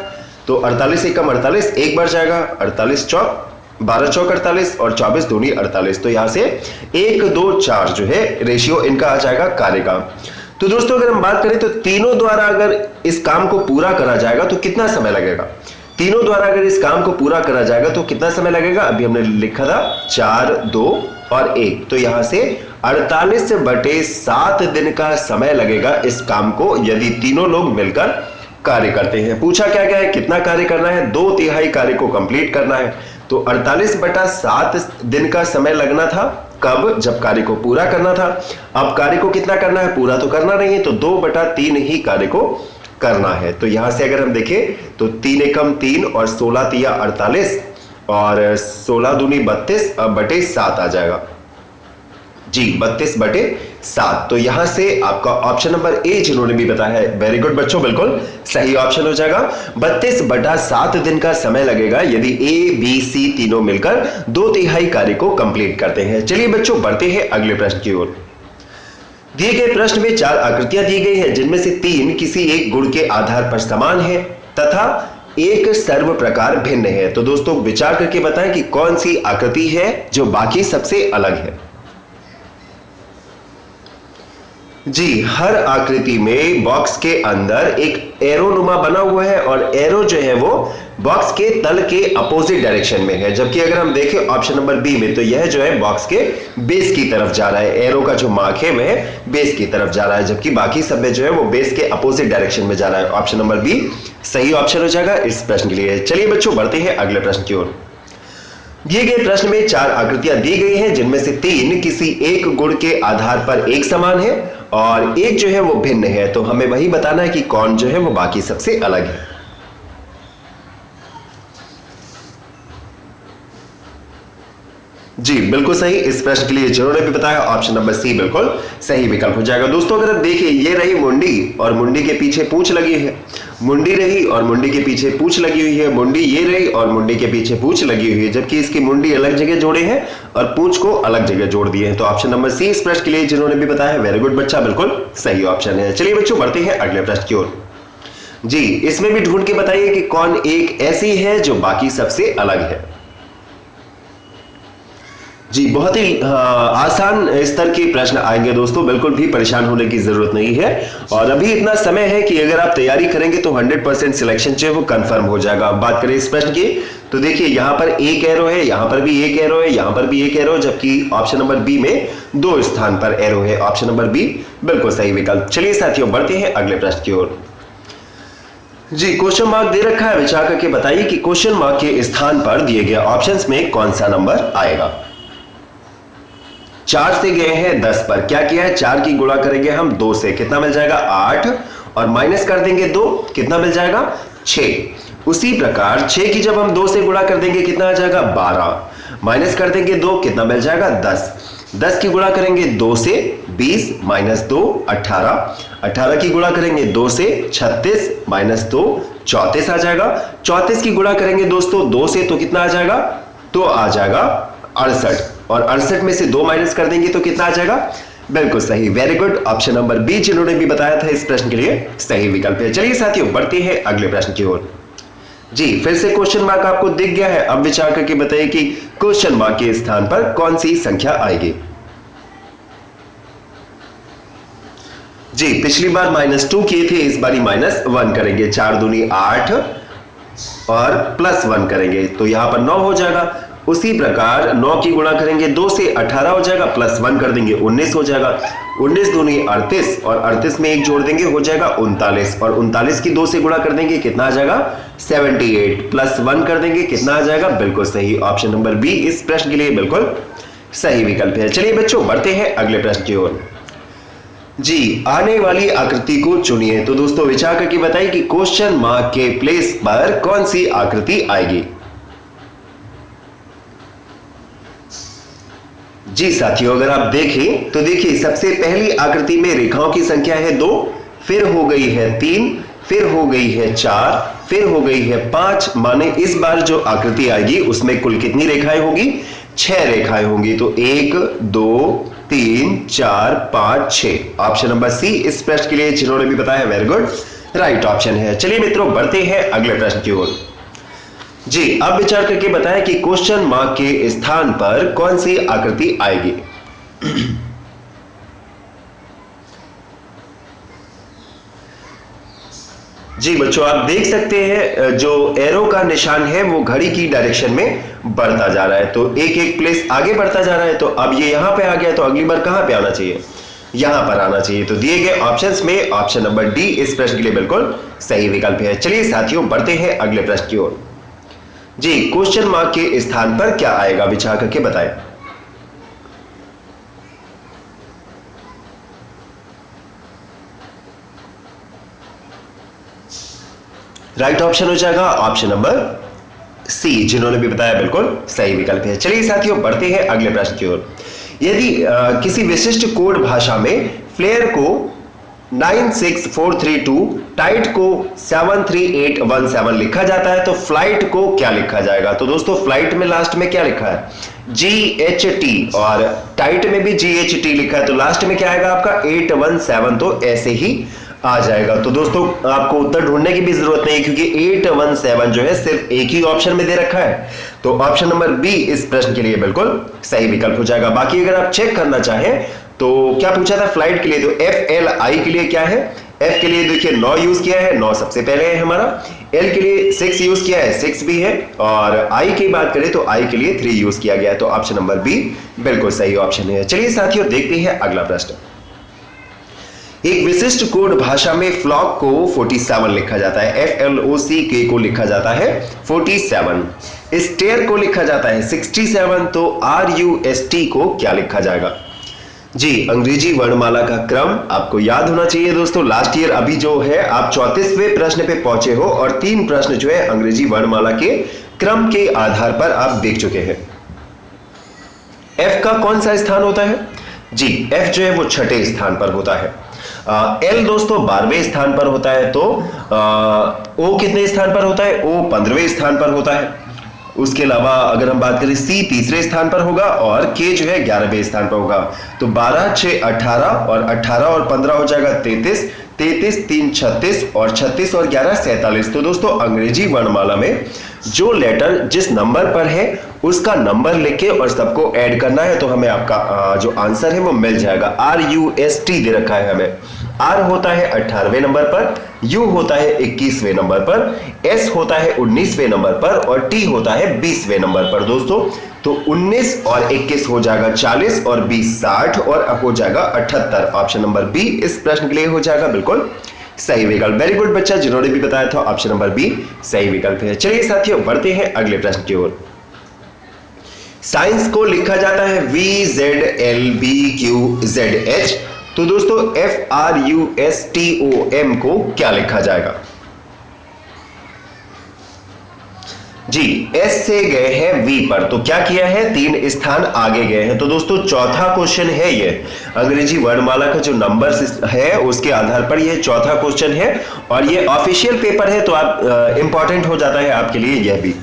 तो 48 एकम 48, एक बार जाएगा 48 चौक 12 चौक 48 और 24 दूनी 48। तो यहां से 1 2 4 जो है रेशियो इनका आ जाएगा कार्य का। तो दोस्तों अगर हम बात करें तो तीनों द्वारा अगर इस काम को पूरा करा जाएगा तो कितना समय लगेगा? तीनों द्वारा अगर इस काम को पूरा करा जाएगा तो कितना समय लगेगा? अभी हमने लिखा था 4 2 और 1, तो यहां से 48/7 दिन का समय लगेगा इस काम को, यदि तीनों लोग मिलकर कार्य करते हैं। पूछा क्या गया है? कितना कार्य करना है? 2/3 कार्य को कंप्लीट करना है। तो 48/7 दिन का समय लगना था, कब? जब कार्य को पूरा करना था। अब कार्य को कितना करना है? पूरा तो करना नहीं है, तो 2/3 ही कार्य को करना है। तो यहां से अगर हम देखें तो 3 एकम 3 और 16 तिया 48 और 16 दूनी 32 बटे 7 आ जाएगा। जी, 32/7। तो यहां से आपका ऑप्शन नंबर ए जिन्होंने भी बताया है वेरी गुड बच्चों, बिल्कुल सही ऑप्शन हो जाएगा। 32/7 दिन का समय लगेगा यदि ए बी सी तीनों मिलकर 2/3 कार्य को कंप्लीट करते हैं। चलिए बच्चों बढ़ते हैं अगले प्रश्न की ओर। दिए गए प्रश्न में 4 आकृतियां दी गई हैं, जिनमें से 3 किसी एक गुण के आधार पर समान है तथा एक सर्व प्रकार भिन्न है। तो दोस्तों विचार करके बताएं कि कौन सी आकृति है जो बाकी सबसे अलग है। जी, हर आकृति में बॉक्स के अंदर एक एरो नुमा बना हुआ है और एरो जो है वो बॉक्स के तल के अपोजिट डायरेक्शन में है, जबकि अगर हम देखें ऑप्शन नंबर बी में तो यह जो है बॉक्स के बेस की तरफ जा रहा है। एरो का जो मार्क है वह बेस की तरफ जा रहा है, जबकि बाकी सब में जो है वो बेस के अपोजिट डायरेक्शन में जा रहा है। ऑप्शन नंबर बी सही ऑप्शन हो जाएगा इस प्रश्न के लिए। चलिए बच्चों बढ़ते हैं अगले प्रश्न की ओर। दिए गए प्रश्न में 4 आकृतियां दी गई हैं, जिनमें से 3 किसी एक गुण के आधार पर एक समान है और एक जो है वो भिन्न है। तो हमें वही बताना है कि कौन जो है वो बाकी सबसे अलग है। जी बिल्कुल सही। इस प्रश्न के लिए जिन्होंने भी बताया ऑप्शन नंबर सी बिल्कुल सही विकल्प हो जाएगा। दोस्तों अगर आप देखिए, ये रही मुंडी और मुंडी के पीछे पूंछ लगी है, मुंडी रही और मुंडी के पीछे पूंछ लगी हुई है, मुंडी ये रही और मुंडी के पीछे पूंछ लगी हुई है, जबकि इसकी मुंडी अलग जगह जोड़े हैं और पूंछ को अलग जगह जोड़ दिए हैं। तो ऑप्शन नंबर सी इस प्रश्न के लिए जिन्होंने भी बताया, वेरी गुड बच्चा, बिल्कुल सही ऑप्शन है। चलिए बच्चों बढ़ते हैं अगले प्रश्न की ओर। जी इसमें भी ढूंढ के बताइए कि कौन एक ऐसी है जो बाकी सबसे अलग है। जी बहुत ही आसान स्तर के प्रश्न आएंगे दोस्तों, बिल्कुल भी परेशान होने की जरूरत नहीं है। और अभी इतना समय है कि अगर आप तैयारी करेंगे तो 100% सिलेक्शन जो है वो कंफर्म हो जाएगा। अब बात करें इस प्रश्न की, तो देखिए यहाँ पर एक एरो है, यहाँ पर भी एक एरो है, यहाँ पर भी एक एरो, जबकि ऑप्शन नंबर बी में 2 स्थान पर एरो है। ऑप्शन नंबर बी बिल्कुल सही विकल्प। चलिए साथियों बढ़ते हैं अगले प्रश्न की ओर। जी क्वेश्चन मार्क दे रखा है, विचार करके बताइए कि क्वेश्चन मार्क के स्थान पर दिए गए ऑप्शंस में कौन सा नंबर आएगा। 4 से गए हैं 10 पर, क्या किया है, 4 की गुणा करेंगे हम 2 से, कितना मिल जाएगा 8, और माइनस कर देंगे 2, कितना मिल जाएगा 6। उसी प्रकार 6 की जब हम 2 से गुणा कर देंगे कितना आ जाएगा 12, माइनस कर देंगे 2, कितना मिल जाएगा 10। 10 की गुणा करेंगे 2 से 20 माइनस 2 18, 18 की गुणा करेंगे 2 से 36 माइनस 2 34 आ जाएगा। 34 की गुणा करेंगे दोस्तों 2 से तो कितना आ जाएगा, तो आ जाएगा 68, और 68 में से 2 माइनस कर देंगे तो कितना आ जाएगा, बिल्कुल सही, very good. Option number B जिन्होंने भी बताया था इस प्रश्न के लिए सही विकल्प है। चलिए साथियों बढ़ते हैं अगले प्रश्न की ओर। जी फिर से क्वेश्चन मार्क आपको दिख गया है, अब विचार करके बताइए कि क्वेश्चन मार्क के स्थान पर कौन सी संख्या आएगी। जी पिछली बार -2 किए थे, इस बारी -1 करेंगे। 4 दूनी 8 और +1 करेंगे तो यहां पर 9 हो जाएगा। उसी प्रकार 9 की गुणा करेंगे 2 से 18 हो जाएगा, +1 कर देंगे 19 हो जाएगा। 19 दूनी 38 और 38 में 1 जोड़ देंगे हो जाएगा 39, और 39 की 2 से गुणा कर देंगे कितना आ जाएगा 78, +1 कर देंगे कितना आ जाएगा, बिल्कुल सही। ऑप्शन नंबर बी इस प्रश्न के लिए बिल्कुल सही विकल्प है। चलिए बच्चों बढ़ते हैं अगले प्रश्न की ओर। जी आने वाली आकृति को चुनिए। तो दोस्तों विचार करके बताइए कि क्वेश्चन मार्क के प्लेस पर कौन सी आकृति आएगी। जी साथियों अगर आप देखें तो देखिए सबसे पहली आकृति में रेखाओं की संख्या है 2, फिर हो गई है 3, फिर हो गई है 4, फिर हो गई है 5, माने इस बार जो आकृति आएगी उसमें कुल कितनी रेखाएं होगी, 6 रेखाएं होंगी। तो 1 2 3 4 5 6, ऑप्शन नंबर सी इस प्रश्न के लिए जिन्होंने भी बताया वेरी गुड राइट ऑप्शन है। चलिए मित्रों बढ़ते हैं अगले प्रश्न की ओर। जी अब विचार करके बताएं कि क्वेश्चन मार्क के स्थान पर कौन सी आकृति आएगी। जी बच्चों आप देख सकते हैं जो एरो का निशान है वो घड़ी की डायरेक्शन में बढ़ता जा रहा है, तो एक एक प्लेस आगे बढ़ता जा रहा है। तो अब ये यहां पे आ गया, तो अगली बार कहां पे आना चाहिए, यहां पर आना चाहिए। तो दिए गए ऑप्शंस में ऑप्शन नंबर डी इस प्रश्न के लिए बिल्कुल सही विकल्प है। चलिए साथियों बढ़ते हैं अगले प्रश्न की ओर। जी क्वेश्चन मार्क के स्थान पर क्या आएगा, विचार करके बताएं। राइट ऑप्शन हो जाएगा ऑप्शन नंबर सी जिन्होंने भी बताया बिल्कुल सही विकल्प है। चलिए साथियों बढ़ते हैं अगले प्रश्न की ओर। यदि किसी विशिष्ट कोड भाषा में फ्लेयर को 96432, टाइट को 73817 लिखा जाता है तो फ्लाइट को क्या लिखा जाएगा। तो दोस्तों फ्लाइट में लास्ट में क्या लिखा है, GHT, और टाइट में भी GHT लिखा है, तो लास्ट में क्या आएगा आपका 817, तो ऐसे ही आ जाएगा। तो दोस्तों आपको उत्तर ढूंढने की भी जरूरत नहीं, क्योंकि 817 जो है सिर्फ एक ही ऑप्शन में दे रखा है। तो ऑप्शन नंबर बी इस प्रश्न के लिए बिल्कुल सही विकल्प हो जाएगा। बाकी अगर आप चेक करना चाहें तो क्या पूछा था फ्लाइट के लिए, तो FLI के लिए क्या है, F के लिए देखिए 9 यूज किया है, 9 सबसे पहले है हमारा। L के लिए 6 यूज किया है, 6 भी है, और I की बात करें तो I के लिए 3 यूज किया गया है। तो ऑप्शन नंबर बी बिल्कुल सही ऑप्शन है। चलिए साथियों देखते हैं अगला प्रश्न। एक विशिष्ट कोड भाषा में फ्लॉक को 47 लिखा जाता है, FLOCK को लिखा जाता है 47। स्टेयर को लिखा जाता है 67, तो RUST को क्या लिखा जाएगा? जी, अंग्रेजी वर्णमाला का क्रम आपको याद होना चाहिए दोस्तों। लास्ट ईयर अभी जो है आप 34वें प्रश्न पे पहुंचे हो और 3 प्रश्न जो है अंग्रेजी वर्णमाला के क्रम के आधार पर आप देख चुके हैं। F का कौन सा स्थान होता है? जी, F जो है वो 6ठे स्थान पर होता है। L दोस्तों 12वें स्थान पर होता है, तो O कितने स्थान पर होता है? O 15वें स्थान पर होता है। उसके अलावा अगर हम बात करें C 3रे स्थान पर होगा और K जो है 11वें स्थान पर होगा। तो 12, 6, 18 और 18 और 15 हो जाएगा 33, 33, 3, 36 और 36 और 11, 47। तो दोस्तों अंग्रेजी वर्णमाला में जो लेटर जिस नंबर पर है उसका नंबर लिख के और सबको ऐड करना है, तो हमें आपका जो आंसर है वो मिल जाएगा। RUST दे रखा है हमें। R होता है 18वें नंबर पर, U होता है 21वें नंबर पर, S होता है 19वें नंबर पर और T होता है 20वें नंबर पर दोस्तों। तो 19 और 21 हो जाएगा 40 और 20 60 और हो जाएगा 78। ऑप्शन नंबर बी इस प्रश्न के लिए हो जाएगा बिल्कुल सही विकल्प। वेरी गुड बच्चा, जिन्होंने भी बताया था ऑप्शन नंबर बी सही विकल्प है। चलिए साथियों बढ़ते हैं अगले प्रश्न की ओर। साइंस को लिखा जाता है VZLBQZH, तो दोस्तों FRUSTOM को क्या लिखा जाएगा? जी, S से गए हैं V पर, तो क्या किया है? 3 स्थान आगे गए हैं। तो दोस्तों चौथा क्वेश्चन है ये, अंग्रेजी वर्णमाला का जो नंबर है उसके आधार पर ये चौथा क्वेश्चन है और ये ऑफिशियल पेपर है, तो आप इंपॉर्टेंट हो जाता है आपके लिए यह भी।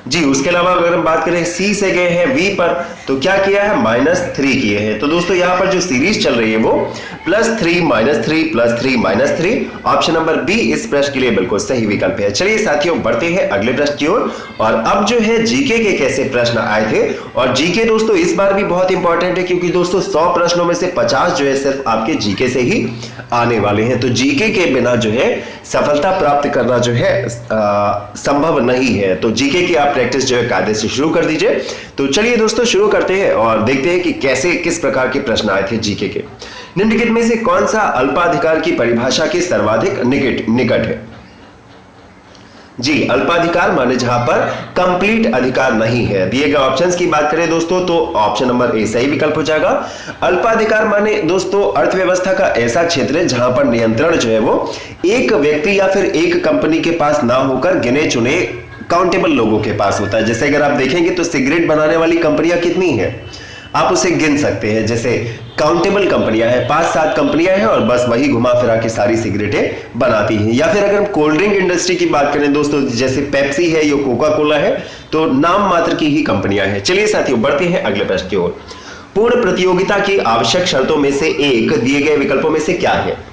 जी, उसके अलावा अगर हम बात करें C से गए हैं V पर, तो क्या किया है? -3 किए हैं। तो दोस्तों यहां पर जो सीरीज चल रही है वो +3 -3 +3 -3। ऑप्शन नंबर बी इस प्रश्न के लिए बिल्कुल सही विकल्प है। चलिए साथियों बढ़ते हैं अगले प्रश्न की ओर। और अब जो है जीके के कैसे प्रश्न आए थे, और जीके दोस्तों इस बार भी बहुत इंपॉर्टेंट है, क्योंकि दोस्तों 100 प्रश्नों में से 50 जो है सिर्फ आपके जीके से ही आने वाले हैं। तो जीके के बिना जो है सफलता प्राप्त करना जो है संभव नहीं है। तो जीके की आप प्रैक्टिस जो है कायदे से शुरू कर दीजिए। तो चलिए दोस्तों शुरू करते हैं और देखते हैं कि कैसे किस प्रकार के प्रश्न आए थे जीके के। निम्नलिखित में से कौन सा अल्पाधिकार की परिभाषा के सर्वाधिक निकट है? जी, अल्पाधिकार माने जहां पर कंप्लीट अधिकार नहीं है। दिए गए ऑप्शंस की बात करें दोस्तों, तो ऑप्शन नंबर ए सही विकल्प हो जाएगा। अल्पाधिकार माने दोस्तों अर्थव्यवस्था का ऐसा क्षेत्र है जहां पर नियंत्रण जो है वो एक व्यक्ति या फिर एक कंपनी के पास ना होकर गिने चुने काउंटेबल लोगों के पास होता है। जैसे अगर आप देखेंगे तो सिगरेट बनाने वाली कंपनियां कितनी हैं, आप उसे गिन सकते हैं। जैसे काउंटेबल कंपनियां हैं, 5-7 कंपनियां हैं और बस वही घुमा फिरा के सारी सिगरेटें बनाती हैं। या फिर अगर हम कोल्ड ड्रिंक इंडस्ट्री की बात करें दोस्तों, जैसे पेप्सी है या कोका कोला है, तो नाम मात्र की ही कंपनियां हैं। चलिए साथियों बढ़ते हैं अगले प्रश्न की ओर। पूर्ण प्रतियोगिता की आवश्यक शर्तों में से एक दिए गए विकल्पों में से क्या है?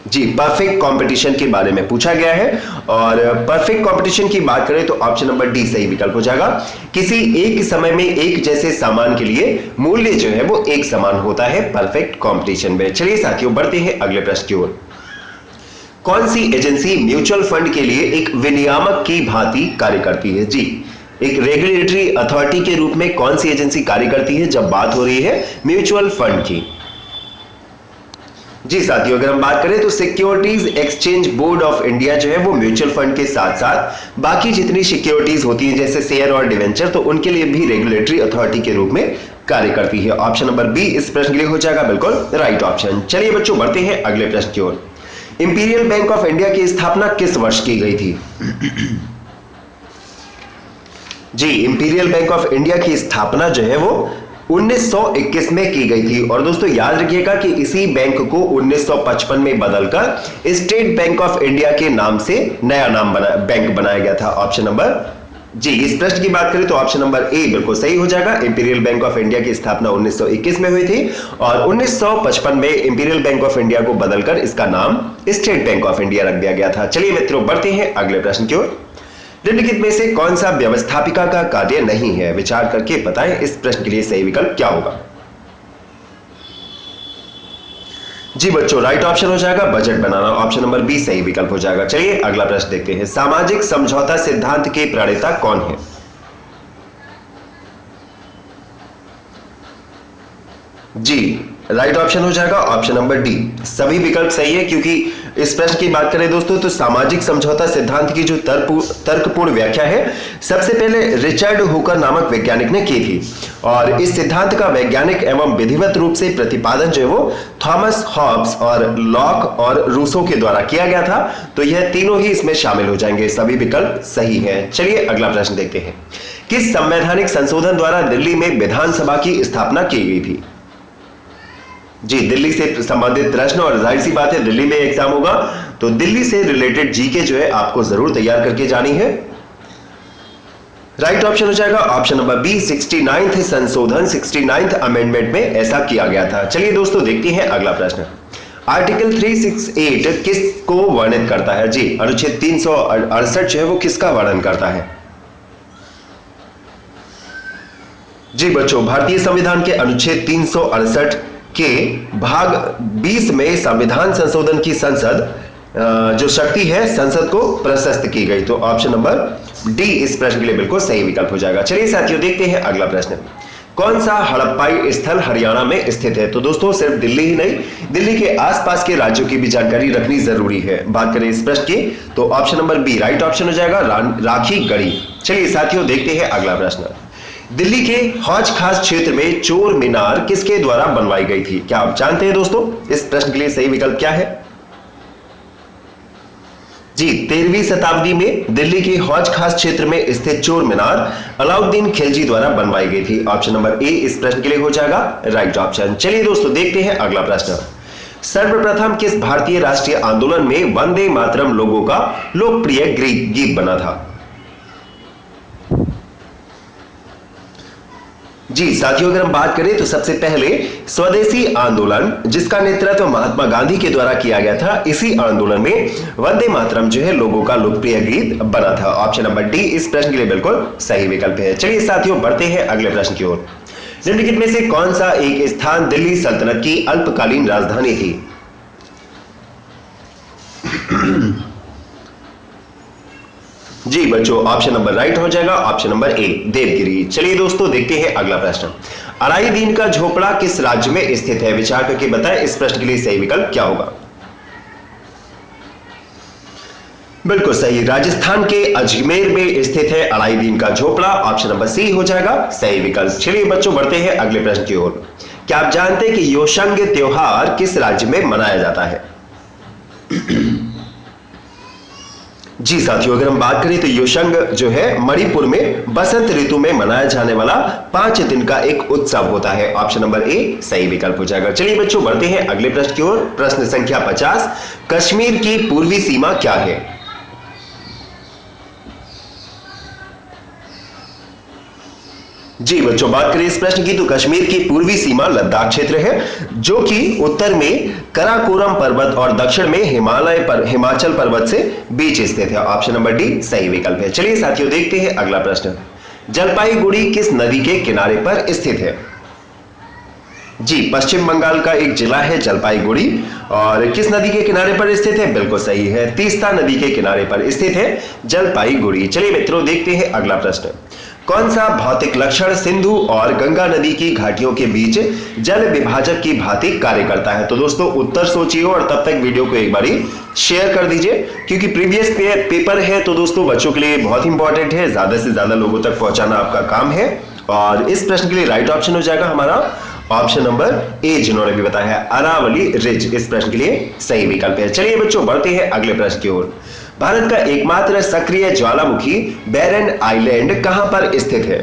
जी, परफेक्ट कंपटीशन के बारे में पूछा गया है और परफेक्ट कंपटीशन की बात करें तो ऑप्शन नंबर डी सही विकल्प हो जाएगा। किसी एक समय में एक जैसे सामान के लिए मूल्य जो है वो एक समान होता है परफेक्ट कंपटीशन में। चलिए साथियों बढ़ते हैं अगले प्रश्न की ओर। कौन सी एजेंसी म्यूचुअल फंड के लिए एक विनियामक की भांति कार्य करती है? जी, एक रेगुलेटरी अथॉरिटी के रूप में कौन सी एजेंसी कार्य करती है जब बात हो रही है म्यूचुअल फंड की? जी साथियों, अगर हम बात करें तो securities exchange board of India जो है वो म्यूचुअल फंड के साथ साथ बाकी जितनी सिक्योरिटीज होती हैं जैसे शेयर और डिवेंचर, तो उनके लिए भी रेगुलेटरी अथॉरिटी के रूप में कार्य करती है। ऑप्शन नंबर बी इस प्रश्न के लिए हो जाएगा बिल्कुल राइट ऑप्शन। चलिए बच्चों बढ़ते हैं अगले प्रश्न की ओर। इंपीरियल बैंक ऑफ इंडिया की स्थापना किस वर्ष की गई थी? जी, इंपीरियल बैंक ऑफ इंडिया की स्थापना जो है वो 1921 में की गई थी। और दोस्तों याद रखिएगा कि इसी बैंक को 1955 में बदलकर स्टेट बैंक ऑफ इंडिया के नाम से नया बैंक बनाया गया था। ऑप्शन नंबर जी, इस प्रश्न की बात करें तो ऑप्शन नंबर ए बिल्कुल सही हो जाएगा। इंपीरियल बैंक ऑफ इंडिया की स्थापना 1921 में हुई थी और 1955 में इंपीरियल बैंक ऑफ इंडिया को बदलकर इसका नाम स्टेट बैंक ऑफ इंडिया रख दिया गया था। चलिए मित्रों बढ़ते हैं अगले प्रश्न की ओर। निम्नलिखित में से कौन सा व्यवस्थापिका का कार्य नहीं है? विचार करके बताएं इस प्रश्न के लिए सही विकल्प क्या होगा। जी बच्चों, राइट ऑप्शन हो जाएगा बजट बनाना। ऑप्शन नंबर बी सही विकल्प हो जाएगा। चलिए अगला प्रश्न देखते हैं। सामाजिक समझौता सिद्धांत के प्रणेता कौन है? जी, राइट ऑप्शन हो जाएगा ऑप्शन नंबर डी। सभी विकल्प सही है, क्योंकि इस प्रश्न की बात करें दोस्तों तो सामाजिक समझौता सिद्धांत की जो तर्कपूर्ण व्याख्या है सबसे पहले रिचर्ड हुकर नामक वैज्ञानिक ने की थी, और इस सिद्धांत का वैज्ञानिक एवं विधिवत रूप से प्रतिपादन जो है वो थॉमस हॉब्स और लॉक और रूसो के द्वारा किया गया था। तो यह तीनों ही इसमें शामिल हो जाएंगे, सभी विकल्प सही है। चलिए अगला प्रश्न देखते हैं। किस संवैधानिक संशोधन द्वारा दिल्ली में विधानसभा की स्थापना की गई थी? जी, दिल्ली से संबंधित प्रश्न, और जाहिर सी बात है दिल्ली में एग्जाम होगा तो दिल्ली से रिलेटेड जीके जो है आपको जरूर तैयार करके जानी है। राइट ऑप्शन हो जाएगा ऑप्शन नंबर बी। 69th संशोधन 69th अमेंडमेंट में ऐसा किया गया था। चलिए दोस्तों देखते हैं अगला प्रश्न। आर्टिकल 368 किसको वर्णित करता है? जी, अनुच्छेद 368 जो है वो किसका वर्णन करता है? जी बच्चों, भारतीय संविधान के अनुच्छेद 368 के भाग 20 में संविधान संशोधन की संसद जो शक्ति है संसद को प्रशस्त की गई। तो ऑप्शन नंबर डी इस प्रश्न के लिए बिल्कुल सही विकल्प हो जाएगा। चलिए साथियों देखते हैं अगला प्रश्न। कौन सा हड़प्पाई स्थल हरियाणा में स्थित है? तो दोस्तों सिर्फ दिल्ली ही नहीं, दिल्ली के आसपास के राज्यों की भी जानकारी रखनी जरूरी है। बात करें इस प्रश्न की तो option number B right option हो जाएगा, राखी गढ़ी। चलिए साथियों देखते हैं अगला प्रश्न। दिल्ली के हौज खास क्षेत्र में चोर मीनार किसके द्वारा बनवाई गई थी? क्या आप जानते हैं दोस्तों? इस प्रश्न के लिए सही विकल्प क्या है? जी, 13वीं शताब्दी में दिल्ली के हौज खास क्षेत्र में स्थित चोर मीनार अलाउद्दीन खिलजी द्वारा बनवाई गई थी। ऑप्शन नंबर ए इस प्रश्न के लिए हो जाएगा राइट ऑप्शन। चलिए दोस्तों देखते हैं अगला प्रश्न। सर्वप्रथम किस भारतीय राष्ट्रीय आंदोलन में वंदे मातरम लोगों का लोकप्रिय गीत बना था? जी साथियों, अगर हम बात करें तो सबसे पहले स्वदेशी आंदोलन जिसका नेतृत्व महात्मा गांधी के द्वारा किया गया था, इसी आंदोलन में वंदे मातरम जो है लोगों का लोकप्रिय गीत बना था। ऑप्शन नंबर डी इस प्रश्न के लिए बिल्कुल सही विकल्प है। चलिए साथियों बढ़ते हैं अगले प्रश्न की ओर। निम्नलिखित में से कौन सा एक स्थान दिल्ली सल्तनत की अल्पकालीन राजधानी थी? जी बच्चों, ऑप्शन नंबर राइट हो जाएगा ऑप्शन नंबर ए देवगिरी। चलिए दोस्तों देखते हैं अगला प्रश्न। अराई दीन का झोपड़ा किस राज्य में स्थित है? विचार करके बताएं इस प्रश्न के लिए सही विकल्प क्या होगा? बिल्कुल सही, राजस्थान के अजमेर में स्थित है अराई दीन का झोपड़ा। ऑप्शन नंबर सी हो जाएगा सही विकल्प। चलिए बच्चों बढ़ते हैं अगले प्रश्न की ओर। क्या आप जानते हैं कि योशंग त्योहार किस राज्य में मनाया जाता है? जी साथियों, अगर हम बात करें तो योशंग जो है मणिपुर में बसंत ऋतु में मनाया जाने वाला 5 दिन का एक उत्सव होता है। ऑप्शन नंबर ए सही विकल्प हो जाएगा। चलिए बच्चों बढ़ते हैं अगले प्रश्न की ओर। प्रश्न संख्या 50। कश्मीर की पूर्वी सीमा क्या है? जी बच्चों, बात करें इस प्रश्न की तो कश्मीर की पूर्वी सीमा लद्दाख क्षेत्र है, जो कि उत्तर में कराकोरम पर्वत और दक्षिण में हिमाचल पर्वत से बीच स्थित है। ऑप्शन नंबर डी सही विकल्प है। चलिए साथियों देखते हैं अगला प्रश्न। जलपाईगुड़ी किस नदी के किनारे पर स्थित है? जी, पश्चिम बंगाल का एक जिला है जलपाईगुड़ी, और किस नदी के किनारे पर स्थित है? बिल्कुल सही है, तीस्ता नदी के किनारे पर स्थित है जलपाईगुड़ी। चलिए मित्रों देखते हैं अगला प्रश्न। कौन सा भौतिक लक्षण सिंधु और गंगा नदी की घाटियों के बीच जल विभाजक की भांति कार्य करता है? तो दोस्तों उत्तर सोचिए और तब तक वीडियो को एक बारी शेयर कर दीजिए, क्योंकि प्रीवियस पेपर है तो दोस्तों बच्चों के लिए बहुत इंपॉर्टेंट है, ज्यादा से ज्यादा लोगों तक पहुंचाना आपका काम है। और इस प्रश्न के लिए राइट ऑप्शन हो जाएगा हमारा ऑप्शन नंबर ए, जिन्होंने भी बताया है अरावली रिज इस प्रश्न के लिए सही विकल्प है। चलिए बच्चों बढ़ते हैं अगले प्रश्न की ओर। भारत का एकमात्र सक्रिय ज्वालामुखी बैरन आइलैंड कहां पर स्थित है?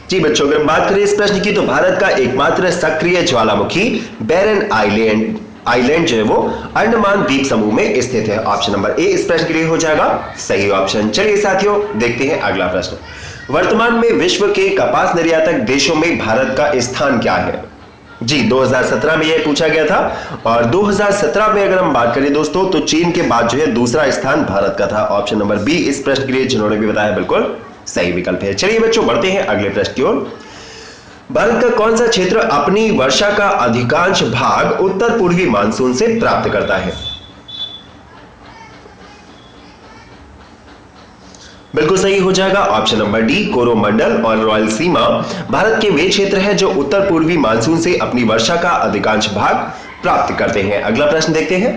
जी बच्चों, अगर बात करें इस प्रश्न की तो भारत का एकमात्र सक्रिय ज्वालामुखी बैरन आइलैंड जो है वो अंडमान द्वीप समूह में स्थित है। ऑप्शन नंबर ए इस प्रश्न के लिए हो जाएगा सही ऑप्शन। चलिए साथियों देखते हैं अगला प्रश्न। वर्तमान में विश्व के कपास निर्यातक देशों में भारत का स्थान क्या है? जी, 2017 में यह पूछा गया था, और 2017 में अगर हम बात करें दोस्तों तो चीन के बाद जो है दूसरा स्थान भारत का था। ऑप्शन नंबर बी इस प्रश्न के लिए जिन्होंने भी बताया बिल्कुल सही विकल्प है। चलिए बच्चों बढ़ते हैं अगले प्रश्न की ओर। भारत का कौन सा क्षेत्र अपनी वर्षा का अधिकांश भाग उत्तर पूर्वी मानसून से प्राप्त करता है? बिल्कुल सही हो जाएगा ऑप्शन नंबर डी, कोरोमंडल और रॉयल सीमा भारत के वे क्षेत्र हैं जो उत्तर पूर्वी मानसून से अपनी वर्षा का अधिकांश भाग प्राप्त करते हैं। अगला प्रश्न देखते हैं।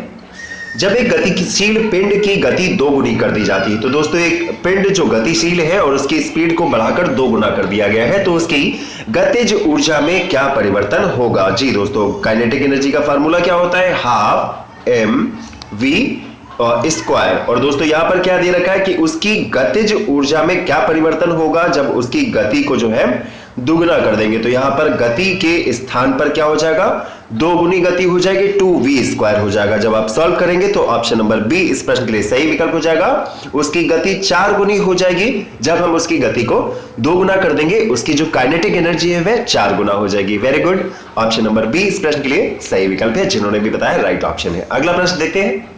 जब एक गतिशील पिंड की गति 2 गुनी कर दी जाती है, तो दोस्तों एक पिंड जो गतिशील है और उसकी स्पीड को बढ़ाकर 2 गुना कर दिया गया है, तो उसकी गतिज ऊर्जा में क्या परिवर्तन होगा? जी दोस्तों, काइनेटिक एनर्जी का फार्मूला क्या होता है? Half M V square. और दोस्तों यहां पर क्या दे रखा है कि उसकी गतिज ऊर्जा में क्या परिवर्तन होगा जब उसकी गति को जो है दुगना कर देंगे। तो यहां पर गति के स्थान पर क्या हो जाएगा? 2 गुनी गति हो जाएगी, 2v स्क्वायर हो जाएगा। जब आप सॉल्व करेंगे तो ऑप्शन नंबर बी इस प्रश्न के लिए सही विकल्प हो जाएगा। उसकी गति 4 गुनी हो जाएगी जब हम उसकी गति को 2 गुना कर देंगे, उसकी जो काइनेटिक एनर्जी है वह 4 गुना हो जाएगी। Very good, option number B इस प्रश्न के लिए सही विकल्प है। जिन्होंने भी बताया राइट ऑप्शन है। अगला प्रश्न देखते हैं।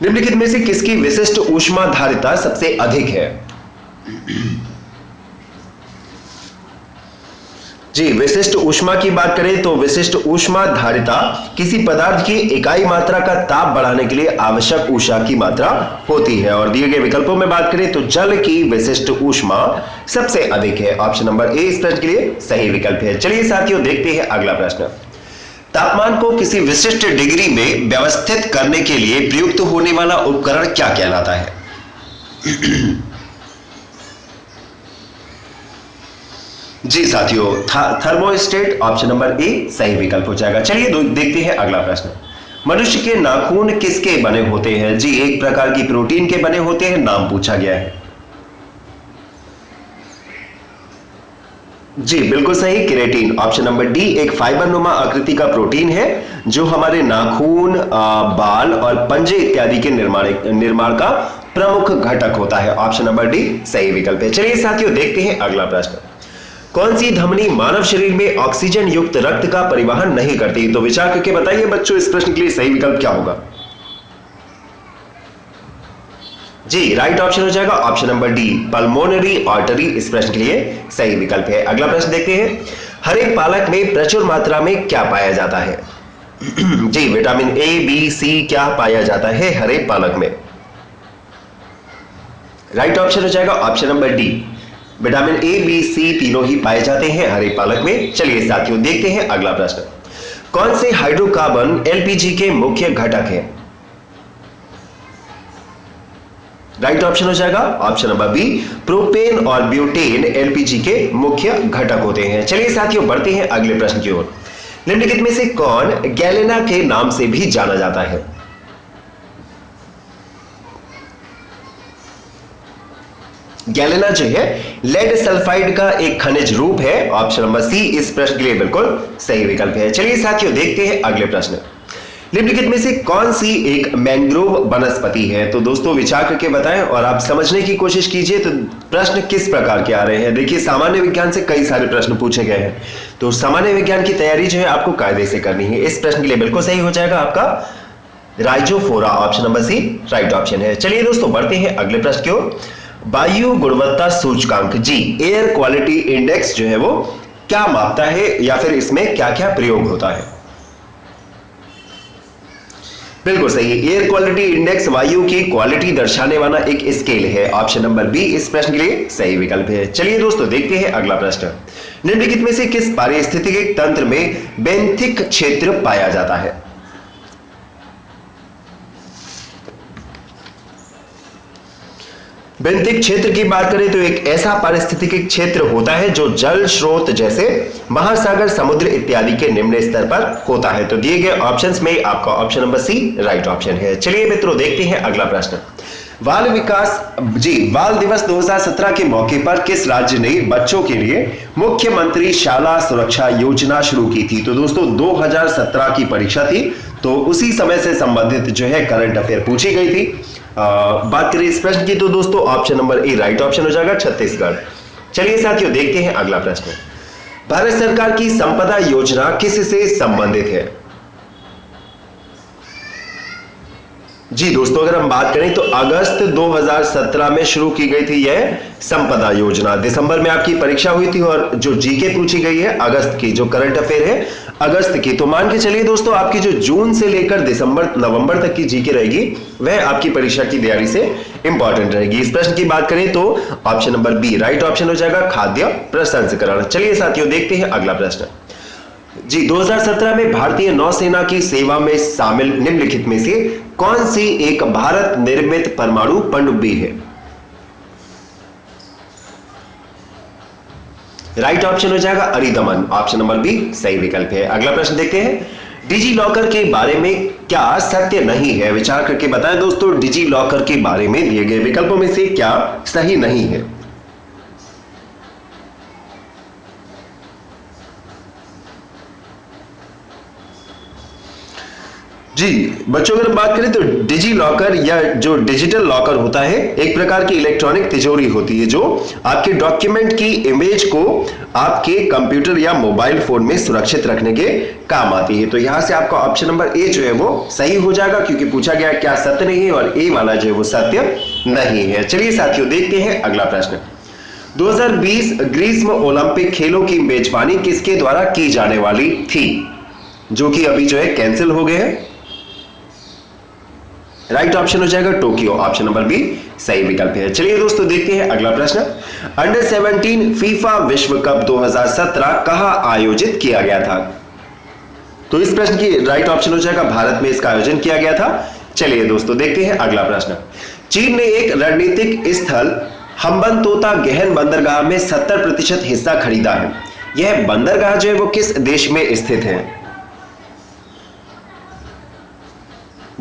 निम्नलिखित में से किसकी विशिष्ट ऊष्माधारिता सबसे अधिक है? जी, विशिष्ट ऊष्मा की बात करें तो विशिष्ट ऊष्माधारिता किसी पदार्थ की इकाई मात्रा का ताप बढ़ाने के लिए आवश्यक ऊष्मा की मात्रा होती है। और दिए गए विकल्पों में बात करें तो जल की विशिष्ट ऊष्मा सबसे अधिक है। ऑप्शन नंबर ए इस प्रश्न के लिए सही विकल्प है। चलिए साथियों देखते हैं अगला प्रश्न। तापमान को किसी विशिष्ट डिग्री में व्यवस्थित करने के लिए प्रयुक्त होने वाला उपकरण क्या कहलाता है? जी साथियों, थर्मोस्टेट ऑप्शन नंबर ए सही विकल्प हो जाएगा। चलिए देखते हैं अगला प्रश्न। मनुष्य के नाखून किसके बने होते हैं? जी, एक प्रकार की प्रोटीन के बने होते हैं, नाम पूछा गया है। जी बिल्कुल सही, केराटिन ऑप्शन नंबर डी एक फाइबर नुमा आकृति का प्रोटीन है जो हमारे नाखून, बाल और पंजे इत्यादि के निर्माण का प्रमुख घटक होता है। ऑप्शन नंबर डी सही विकल्प है। चलिए साथियों देखते हैं अगला प्रश्न। कौन सी धमनी मानव शरीर में ऑक्सीजन युक्त रक्त का परिवहन नहीं करती? तो विचार करके बताइए बच्चों, इस प्रश्न के लिए सही विकल्प क्या होगा? जी, राइट ऑप्शन हो जाएगा option number D, pulmonary artery इस प्रश्न के लिए सही विकल्प है। अगला प्रश्न देखते हैं। हरे पालक में प्रचुर मात्रा में क्या पाया जाता है? जी, विटामिन ए, बी, सी क्या पाया जाता है हरे पालक में? राइट ऑप्शन हो जाएगा option number D, vitamin A, B, C तीनों ही पाए जाते हैं हरे पालक में। चलिए साथियों देखते हैं अगला प्रश्न। कौन से हाइड्रोकार्बन एलपीजी के मुख्य घटक है? राइट ऑप्शन हो जाएगा ऑप्शन नंबर बी, प्रोपेन और ब्यूटेन एलपीजी के मुख्य घटक होते हैं। चलिए साथियों बढ़ते हैं अगले प्रश्न की ओर। निम्नलिखित में से कौन गैलेना के नाम से भी जाना जाता है? गैलेना जो है लेड सल्फाइड का एक खनिज रूप है। ऑप्शन नंबर सी इस प्रश्न के लिए बिल्कुल सही विकल्प है। चलिए साथियों देखते हैं अगले प्रश्न। निम्नलिखित में से कौन सी एक मैंग्रोव वनस्पति है? तो दोस्तों विचार करके बताएं और आप समझने की कोशिश कीजिए तो प्रश्न किस प्रकार के आ रहे हैं। देखिए, सामान्य विज्ञान से कई सारे प्रश्न पूछे गए हैं, तो सामान्य विज्ञान की तैयारी जो है आपको कायदे से करनी है। इस प्रश्न के लिए बिल्कुल सही हो जाएगा आपका Rhizophora, option number C right option है। चलिए दोस्तों बढ़ते हैं अगले प्रश्न की ओर। वायु गुणवत्ता सूचकांक, जी एयर क्वालिटी इंडेक्स जो है वो क्या मापता है या फिर इसमें क्या क्या प्रयोग होता है? बिल्कुल सही, एयर क्वालिटी इंडेक्स वायु की क्वालिटी दर्शाने वाला एक स्केल है। ऑप्शन नंबर बी इस प्रश्न के लिए सही विकल्प है। चलिए दोस्तों देखते हैं अगला प्रश्न। निम्नलिखित में से किस पारिस्थितिक तंत्र में बेंथिक क्षेत्र पाया जाता है? बेंथिक क्षेत्र की बात करें तो एक ऐसा पारिस्थितिक क्षेत्र होता है जो जल स्रोत जैसे महासागर, समुद्र इत्यादि के निम्न स्तर पर होता है। तो दिए गए ऑप्शंस में आपका option number C right option है। चलिए मित्रों देखते हैं अगला प्रश्न। बाल दिवस 2017 के मौके पर किस राज्य ने बच्चों के लिए मुख्यमंत्री शाला सुरक्षा योजना शुरू की थी? तो दोस्तों 2017 की परीक्षा थी, तो उसी समय से संबंधित जो है करंट अफेयर पूछी गई थी। बात करें इस प्रश्न की तो दोस्तों option number A right option हो जाएगा, छत्तीसगढ़। चलिए साथियों देखते हैं अगला प्रश्न। भारत सरकार की संपदा योजना किससे संबंधित है? जी दोस्तों, अगर हम बात करें तो अगस्त 2017 में शुरू की गई थी यह संपदा योजना। दिसंबर में आपकी परीक्षा हुई थी और जो जीके पूछी गई है अगस्त की, जो करंट अफेयर है अगस्त की, तो मान के चलिए दोस्तों आपकी जो जून से लेकर दिसंबर नवंबर तक की जीके रहेगी वह आपकी परीक्षा की तैयारी से इंपॉर्टेंट रहेगी। इस प्रश्न की बात करें तो option number B right option हो जाएगा, खाद्य प्रसंस्करण। चलिए साथियों देखते हैं अगला प्रश्न। जी 2017 में भारतीय नौसेना की सेवा में शामिल निम्नलिखित में से कौन सी एक भारत निर्मित परमाणु पनडुब्बी है? राइट ऑप्शन हो जाएगा अरिदमन, ऑप्शन नंबर बी सही विकल्प है। अगला प्रश्न देखते हैं, डिजी लॉकर के बारे में क्या सत्य नहीं है? विचार करके बताएं दोस्तों, डिजी लॉकर के बारे में दिए गए विकल्पों में से क्या सही नहीं है? जी बच्चों, अगर हम बात करें तो डिजी लॉकर या जो डिजिटल लॉकर होता है एक प्रकार की इलेक्ट्रॉनिक तिजोरी होती है जो आपके डॉक्यूमेंट की इमेज को आपके कंप्यूटर या मोबाइल फोन में सुरक्षित रखने के काम आती है। तो यहां से आपका ऑप्शन नंबर ए जो है वो सही हो जाएगा, क्योंकि पूछा गया क्या सत्य नहीं है, और ए वाला जो है वो सत्य नहीं है। चलिए साथियों देखते हैं अगला प्रश्न। 2020 ग्रीष्म ओलंपिक खेलों की मेजबानी किसके द्वारा की जाने वाली थी, जो कि अभी जो है कैंसिल हो गए हैं? राइट ऑप्शन हो जाएगा टोक्यो, ऑप्शन नंबर बी सही विकल्प है। चलिए दोस्तों देखते हैं अगला प्रश्न। अंडर 17 फीफा विश्व कप 2017 कहां आयोजित किया गया था? तो इस प्रश्न की राइट ऑप्शन हो जाएगा भारत में इसका आयोजन किया गया था। चलिए दोस्तों देखते हैं अगला प्रश्न। चीन ने एक रणनीतिक स्थल हम्बनतोता गहन बंदरगाह में 70% हिस्सा खरीदा है। यह बंदरगाह जो है वो किस देश में स्थित है?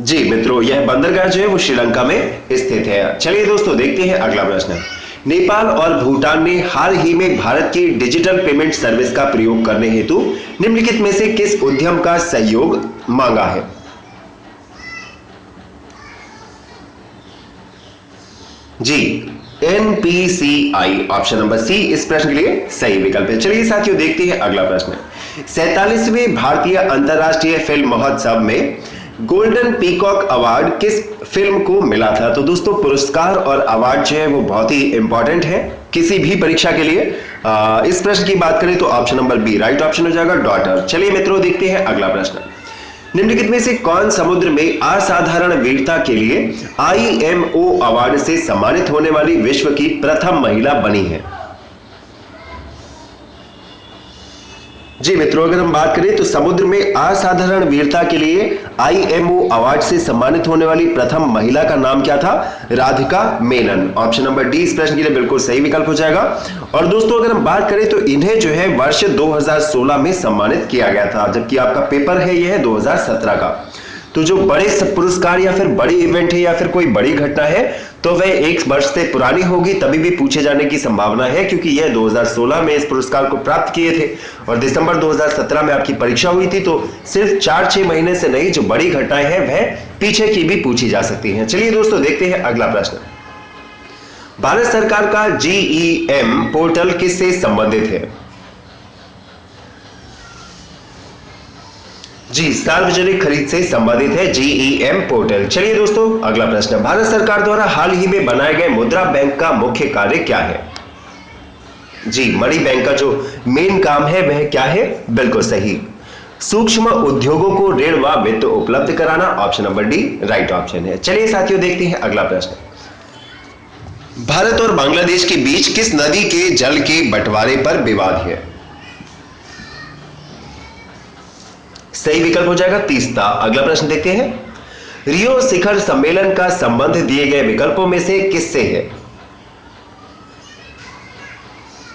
जी मित्रों, यह बंदरगाह जो है वो श्रीलंका में स्थित है। चलिए दोस्तों देखते हैं अगला प्रश्न। नेपाल और भूटान ने हाल ही में भारत की डिजिटल पेमेंट सर्विस का प्रयोग करने हेतु निम्नलिखित में से किस उद्यम का सहयोग मांगा है? जी NPCI, ऑप्शन नंबर सी इस प्रश्न के लिए सही विकल्प है। चलिए साथियों देखते हैं अगला प्रश्न। 47वें भारतीय अंतरराष्ट्रीय फिल्म महोत्सव में गोल्डन पीकॉक अवार्ड किस फिल्म को मिला था? तो दोस्तों पुरस्कार और अवार्ड जो है वो बहुत ही इंपॉर्टेंट है किसी भी परीक्षा के लिए। इस प्रश्न की बात करें तो option number B right option हो जाएगा डॉटर। चलिए मित्रों देखते हैं अगला प्रश्न। निम्नलिखित में से कौन समुद्र में असाधारण वीरता के लिए IMO अवार्ड से सम्मानित होने वाली विश्व की प्रथम महिला बनी है? जी मित्रों, अगर हम बात करें तो समुद्र में असाधारण वीरता के लिए IMO अवार्ड से सम्मानित होने वाली प्रथम महिला का नाम क्या था? Radhika Menon, option number D इस प्रश्न के लिए बिल्कुल सही विकल्प हो जाएगा। और दोस्तों अगर हम बात करें तो इन्हें जो है वर्ष 2016 में सम्मानित किया गया था, जबकि आपका पेपर है यह है 2017 का। तो जो बड़े पुरस्कार या फिर बड़ी इवेंट है या फिर कोई बड़ी घटना है तो वह एक वर्ष से पुरानी होगी तभी भी पूछे जाने की संभावना है, क्योंकि यह 2016 में इस पुरस्कार को प्राप्त किए थे और दिसंबर 2017 में आपकी परीक्षा हुई थी। तो सिर्फ 4-6 महीने से नहीं, जो बड़ी घटनाएं हैं वह पीछे की भी पूछी जा सकती हैं। चलिए दोस्तों देखते हैं अगला प्रश्न। भारत सरकार का GEM पोर्टल किससे संबंधित है? जी सार्वजनिक खरीद से संबंधित है GEM पोर्टल। चलिए दोस्तों अगला प्रश्न। भारत सरकार द्वारा हाल ही में बनाए गए मुद्रा बैंक का मुख्य कार्य क्या है? जी मणि बैंक का जो मेन काम है वह क्या है? बिल्कुल सही, सूक्ष्म उद्योगों को ऋण व वित्त उपलब्ध कराना, option number D right option है। चलिए साथियों देखते हैं अगला प्रश्न। भारत और बांग्लादेश के बीच किस नदी के जल के बंटवारे पर विवाद है? सही विकल्प हो जाएगा तीस्ता। अगला प्रश्न देखते हैं। रियो शिखर सम्मेलन का संबंध दिए गए विकल्पों में से किससे है?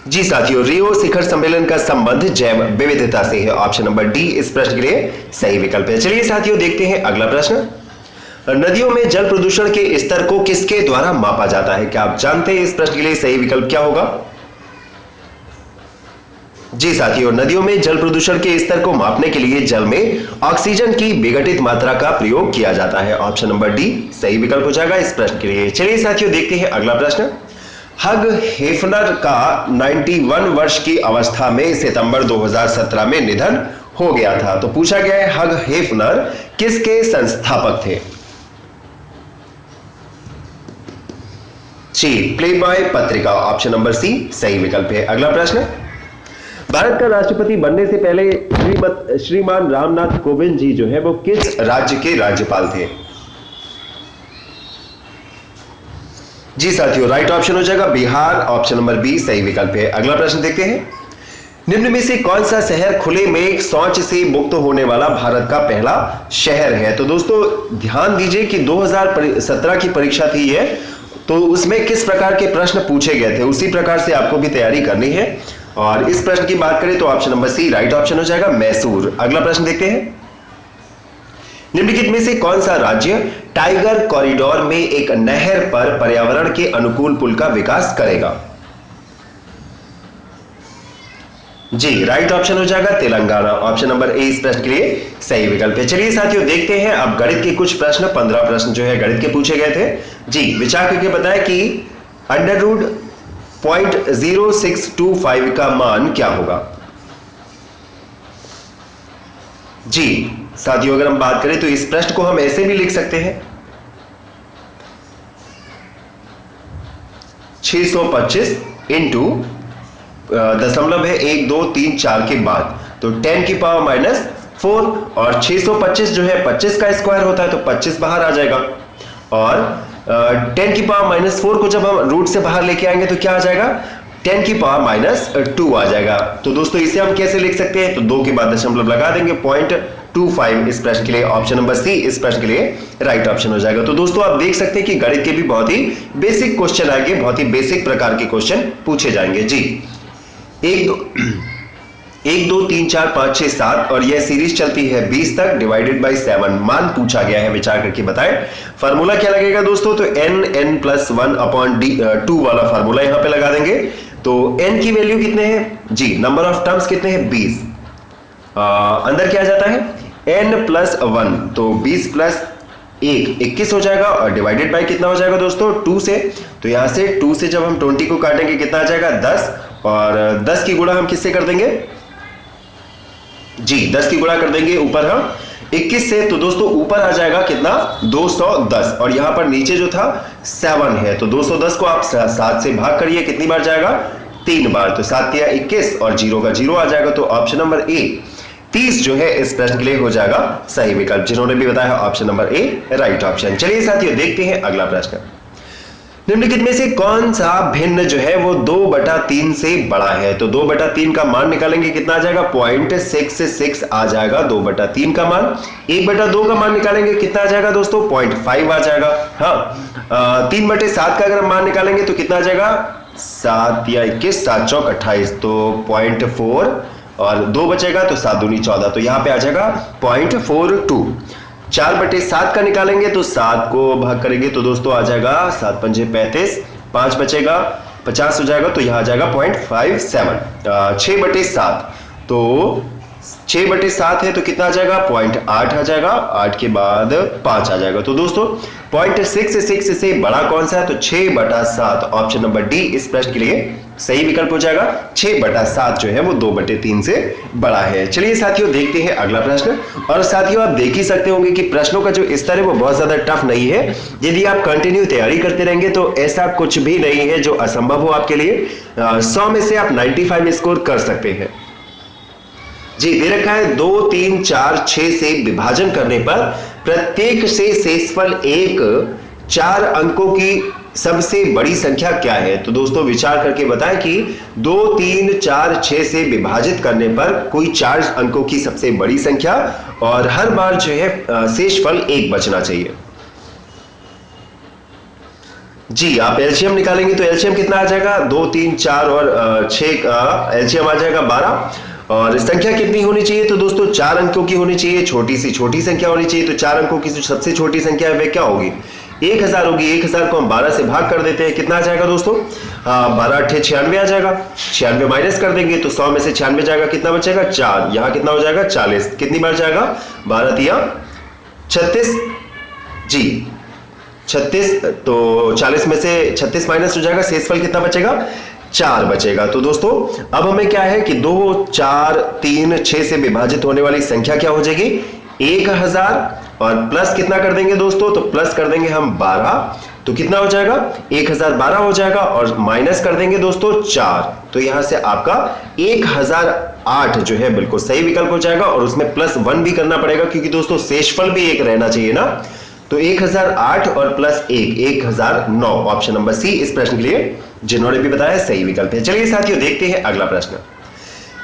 जी साथियों, रियो शिखर सम्मेलन का संबंध जैव विविधता से है, ऑप्शन नंबर डी इस प्रश्न के लिए सही विकल्प है। चलिए साथियों देखते हैं अगला प्रश्न। नदियों में जल प्रदूषण के स्तर को किसके द्वारा मापा जाता है? क्या आप जानते हैं इस प्रश्न के लिए सही विकल्प क्या होगा? जी साथियों, नदियों में जल प्रदूषण के स्तर को मापने के लिए जल में ऑक्सीजन की विघटित मात्रा का प्रयोग किया जाता है, ऑप्शन नंबर डी सही विकल्प हो जाएगा इस प्रश्न के लिए। चलिए साथियों देखते हैं अगला प्रश्न। हग हेफनर का 91 वर्ष की अवस्था में सितंबर 2017 में निधन हो गया था। तो पूछा गया है हग हेफनर किसके संस्थापक थे? जी, प्ले बॉय पत्रिका, ऑप्शन नंबर सी सही विकल्प है। अगला प्रश्न, भारत का राष्ट्रपति बनने से पहले श्रीमान रामनाथ कोविंद जी जो है वो किस राज्य के राज्यपाल थे? जी साथियों, राइट ऑप्शन हो जाएगा बिहार, ऑप्शन नंबर बी सही विकल्प है। अगला प्रश्न देखते हैं, निम्न में से कौन सा शहर खुले में शौच से मुक्त होने वाला भारत का पहला शहर है? तो दोस्तों ध्यान दीजिए कि 2017 की परीक्षा थी ये, तो उसमें किस प्रकार के प्रश्न पूछे गए थे उसी प्रकार से आपको भी तैयारी करनी है। और इस प्रश्न की बात करें तो option number C right option हो जाएगा मैसूर। अगला प्रश्न देखते हैं, निम्नलिखित में से कौन सा राज्य टाइगर कॉरिडोर में एक नहर पर पर्यावरण के अनुकूल पुल का विकास करेगा? जी, राइट ऑप्शन हो जाएगा तेलंगाना, ऑप्शन नंबर ए इस प्रश्न के लिए सही विकल्प है। चलिए साथियों देखते हैं अब गणित के कुछ प्रश्न, 15 प्रश्न जो है गणित के पूछे गए थे। जी, विचार करके बताएं कि अंडर रूट 0.0625 का मान क्या होगा? जी साथियों, अगर हम बात करें तो इस प्रश्न को हम ऐसे भी लिख सकते हैं 625 इंटू दशमलव है 1 2 3 4 के बाद, तो 10 की पावर माइनस 4, और 625 जो है 25 का स्क्वायर होता है तो 25 बाहर आ जाएगा, और 10 की पावर माइनस 4 को जब हम रूट से बाहर लेके आएंगे तो क्या आ जाएगा, 10 की पावर माइनस 2 आ जाएगा। तो दोस्तों इसे हम कैसे लिख सकते हैं, तो 2 के बाद दशमलव लगा देंगे, 0.25 इस प्रश्न के लिए ऑप्शन नंबर सी इस प्रश्न के लिए राइट ऑप्शन हो जाएगा। तो दोस्तों आप देख सकते हैं कि गणित के भी बहुत ही बेसिक क्वेश्चन आएंगे, बहुत ही बेसिक प्रकार के क्वेश्चन पूछे जाएंगे। जी, 1 2 3 4 5 6 7 और यह सीरीज चलती है 20 तक डिवाइडेड बाय 7, मान पूछा गया है, विचार करके बताएं। फार्मूला क्या लगेगा दोस्तों, तो n+1/2 वाला फार्मूला यहां पे लगा देंगे। तो n की वैल्यू कितने हैं जी, नंबर ऑफ टर्म्स कितने हैं 20, अंदर क्या जाता है n+1, तो 20 प्लस 1 21 हो जाएगा, और डिवाइडेड बाय कितना हो जाएगा दोस्तों 2 से, तो यहां से 2 से जब हम 20 को काटेंगे कितना आ जाएगा 10, और 10 की गुणा हम किससे कर देंगे जी, 10 की गुणा कर देंगे ऊपर हम 21 से, तो दोस्तों ऊपर आ जाएगा कितना 210, और यहां पर नीचे जो था 7 है, तो 210 को आप 7 से भाग करिए, कितनी बार जाएगा 3 बार, तो 7 या 21 और 0 का 0 आ जाएगा। तो ऑप्शन नंबर ए 30 जो है इस प्रश्न के लिए हो जाएगा सही विकल्प। जिन्होंने भी बताया option number A right option. चलिए साथियों देखते हैं अगला प्रश्न, निम्नलिखित में से कौन सा भिन्न जो है वो 2/3 से बड़ा है? तो 2/3 का मान निकालेंगे कितना आ जाएगा 0.66 आ जाएगा 2/3 का मान। 1/2 का मान निकालेंगे कितना आ जाएगा दोस्तों 0.5 आ जाएगा। हाँ, 3/7 का अगर हम मान निकालेंगे तो कितना आ जाएगा 7 या 21, 7 चौक 28, तो 0.4, और 2 बचेगा तो 7 दूनी 14, तो यहाँ पे आ जाएगा 0.42। 4/7 का निकालेंगे तो 7 को भाग करेंगे तो दोस्तों आ जाएगा 7 पंजे 35, 5 बचेगा 50 हो जाएगा, तो यहां आ जाएगा 0.57। 6/7, तो 6/7 है तो कितना आ जाएगा 0.8 आ जाएगा, 8 के बाद 5 आ जाएगा, तो दोस्तों 0.66 से बड़ा कौन सा है, तो 6/7 ऑप्शन नंबर डी इस प्रश्न के लिए सही विकल्प हो जाएगा। 6/7 जो है वो 2/3 से बड़ा है। चलिए साथियों देखते हैं अगला प्रश्न, और साथियों आप देख ही सकते होंगे कि प्रश्नों का जो स्तर है वो बहुत ज्यादा टफ नहीं है। यदि आप कंटिन्यू तैयारी करते रहेंगे तो ऐसा कुछ भी नहीं है जो असंभव हो आपके लिए। 100 में से आप 95 स्कोर कर सकते हैं। जी, दे रखा है 2 3 4 6 से विभाजन करने पर प्रत्येक से शेषफल 1 4 अंकों की सबसे बड़ी संख्या क्या है? तो दोस्तों विचार करके बताएं कि 2 3 4 6 से विभाजित करने पर कोई 4 अंकों की सबसे बड़ी संख्या, और हर बार जो है शेषफल 1 बचना चाहिए। जी, आप एलसीएम निकालेंगे तो एलसीएम कितना आ जाएगा 2 3 4 और 6 का एलसीएम आ जाएगा 12, और संख्या कितनी होनी चाहिए, तो दोस्तों 4 अंकों की होनी चाहिए, छोटी सी छोटी संख्या होनी चाहिए। तो 4 अंकों की जो सबसे छोटी संख्या है वह क्या होगी 1000 होगी। 1000 को हम 12 से भाग कर देते हैं, कितना आ जाएगा दोस्तों 12 8 96 आ जाएगा, 96 माइनस कर देंगे तो 100 में से 96 जाएगा, कितना बचेगा 4, यहाँ कितना हो जाएगा 40, कितनी बार जाएगा 12 तिया 36, जी 36, तो 40 में से 36 माइनस हो जाएगा, शेषफल कितना बचेगा 4 बचेगा। तो दोस्तों अब हमें क्या है कि 2 4 3 6 से विभाजित होने वाली संख्या क्या हो जाएगी 1000, और प्लस कितना कर देंगे दोस्तों, तो प्लस कर देंगे हम 12, तो कितना हो जाएगा 1012 हो जाएगा और माइनस कर देंगे दोस्तों 4, तो यहां से आपका 1008 जो है बिल्कुल सही विकल्प हो जाएगा और उसमें +1 भी करना पड़ेगा क्योंकि दोस्तों शेषफल भी एक रहना चाहिए ना। तो 1008 और +1 1009, ऑप्शन नंबर सी इस प्रश्न के लिए जिन्होंने भी बताया सही विकल्प है। चलिए साथियों देखते हैं अगला प्रश्न।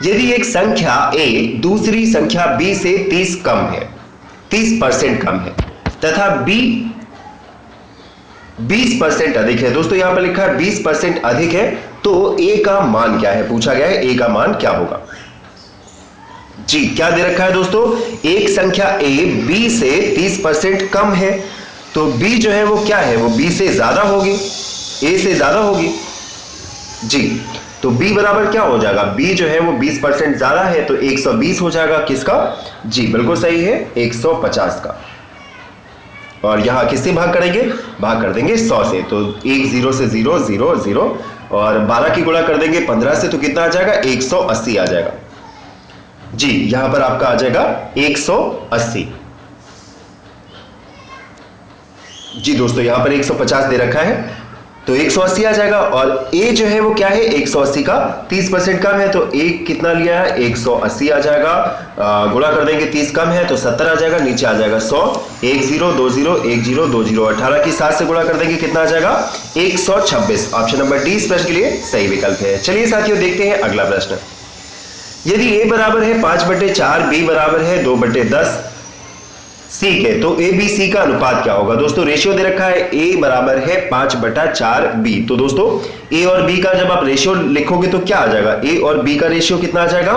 यदि एक संख्या ए दूसरी संख्या बी से 30% कम है तथा बी 20% अधिक है, दोस्तों यहां पर लिखा है 20% अधिक है, तो ए का मान क्या है, पूछा गया है ए का मान क्या होगा। जी क्या दे रखा है दोस्तों, एक संख्या ए बी से 30% कम है, तो बी जो है वो क्या है, वो बी से ज्यादा होगी, ए से ज्यादा होगी। जी तो b बराबर क्या हो जाएगा, b जो है वो 20% ज्यादा है, तो 120 हो जाएगा किसका, जी बिल्कुल सही है 150 का। और यहां किससे भाग करेंगे, भाग कर देंगे 100 से, तो 1 0 से 0 0 0 और 12 की गुणा कर देंगे 15 से, तो कितना आ जाएगा 180 आ जाएगा। जी यहां पर आपका आ जाएगा 180। जी दोस्तों यहां पर 150 दे रखा है तो 180 आ जाएगा और a जो है वो क्या है 180 का 30% कम है, तो a कितना लिया है 180 आ जाएगा, गुणा कर देंगे 30 कम है तो 70 आ जाएगा, नीचे आ जाएगा 100, 1 0 2 0 1 0 2 0, 18 की 7 से गुणा कर देंगे कितना आ जाएगा 126। ऑप्शन नंबर डी इस प्रश्न के लिए सही विकल्प है। चलिए साथियों देखते हैं अगला प्रश्न। यदि a बराबर है 5/4, b बराबर है 2/10 सी के, तो ए बी सी का अनुपात क्या होगा। दोस्तों रेशियो दे रखा है a बराबर है 5/4 b, तो दोस्तों a और b का जब आप रेशियो लिखोगे तो क्या आ जाएगा, a और b का रेशियो कितना आ जाएगा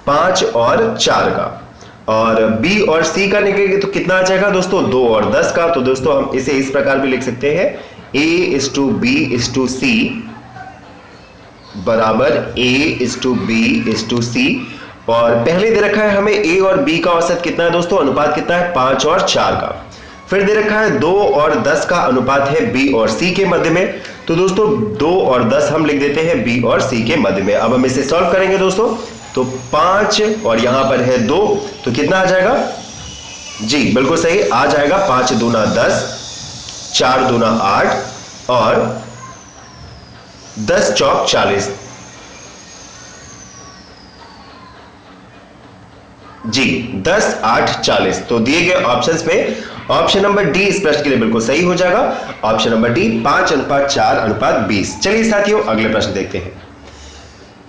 5 और 4 का, और b और c का निकलेंगे तो कितना आ जाएगा दोस्तों 2 और 10 का। तो दोस्तों हम इसे इस प्रकार भी लिख सकते हैं a/b/c बराबर a/b/c, और पहले दे रखा है हमें a और b का औसत कितना है दोस्तों, अनुपात कितना है 5 और 4 का। फिर दे रखा है 2 और 10 का अनुपात है b और c के मध्य में, तो दोस्तों 2 और 10 हम लिख देते हैं b और c के मध्य में। अब हम इसे सॉल्व करेंगे दोस्तों, तो 5 और यहां पर है 2, तो कितना आ जाएगा, जी बिल्कुल सही आ जाएगा 5 दूना 10, 4 दूना 8 और 10 चौक 40। जी 10 8 40, तो दिए गए ऑप्शंस में ऑप्शन नंबर डी इस प्रश्न के लिए बिल्कुल सही हो जाएगा। Option number D 5:4:20। चलिए साथियों अगले प्रश्न देखते हैं।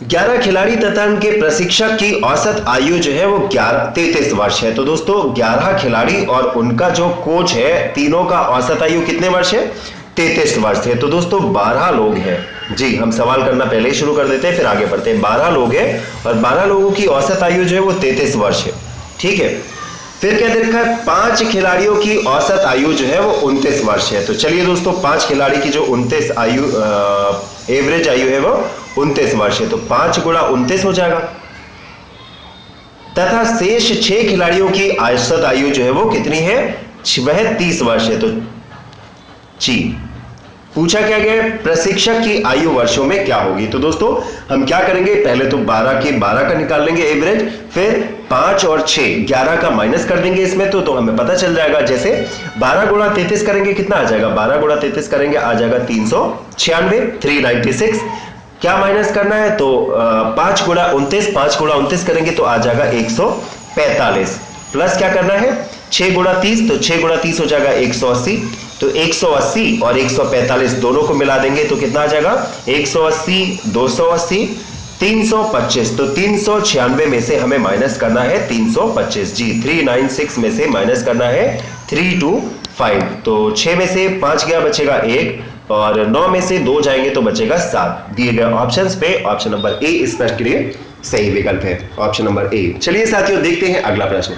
11 खिलाड़ी तथा उनके प्रशिक्षक की औसत आयु जो है वो 33 वर्ष है। तो दोस्तों 11 खिलाड़ी और उनका जो कोच है, तीनों का औसत आयु कितने वर्ष है, 33 वर्ष है। तो दोस्तों 12 लोग हैं। जी हम सवाल करना पहले ही शुरू कर देते हैं फिर आगे बढ़ते हैं। 12 लोग हैं और 12 लोगों की औसत आयु जो है वो 33 वर्ष है, ठीक है। फिर क्या दे रखा है, 5 खिलाड़ियों की औसत आयु जो है वो 29 वर्ष है। तो चलिए दोस्तों 5 खिलाड़ी की जो 29 आयु एवरेज आयु है वो 29 वर्ष है, तो 5 गुणा 29 हो जाएगा, तथा शेष 6 खिलाड़ियों की औसत आयु जो है वो कितनी है, वह 30 वर्ष है। तो जी पूछा क्या गया, प्रशिक्षक की आयु वर्षों में क्या होगी। तो दोस्तों हम क्या करेंगे, पहले तो 12 के 12 का निकाल लेंगे एवरेज, फिर 5 और 6 11 का माइनस कर देंगे इसमें, तो हमें पता चल जाएगा। जैसे 12 गुणा 33 करेंगे कितना आ जाएगा, 12 गुणा 33 करेंगे आ जाएगा 396, 396। क्या माइनस करना है, तो 5 गुणा 29, 5 गुणा 29 करेंगे तो आ जाएगा 145, प्लस क्या करना है 6 गुणा 30, तो 6 गुणा 30 हो जाएगा 180, तो 180 और 145 दोनों को मिला देंगे तो कितना आ जाएगा 180, 280, 325। तो 396 में से हमें माइनस करना है 325। जी 396 में से माइनस करना है 325, तो 6 में से 5 गया बचेगा 1 और 9 में से 2 जाएंगे तो बचेगा 7। दिए गए ऑप्शंस पे ऑप्शन नंबर ए इस प्रश्न के लिए सही विकल्प है, ऑप्शन नंबर ए। चलिए साथियों देखते हैं अगला प्रश्न।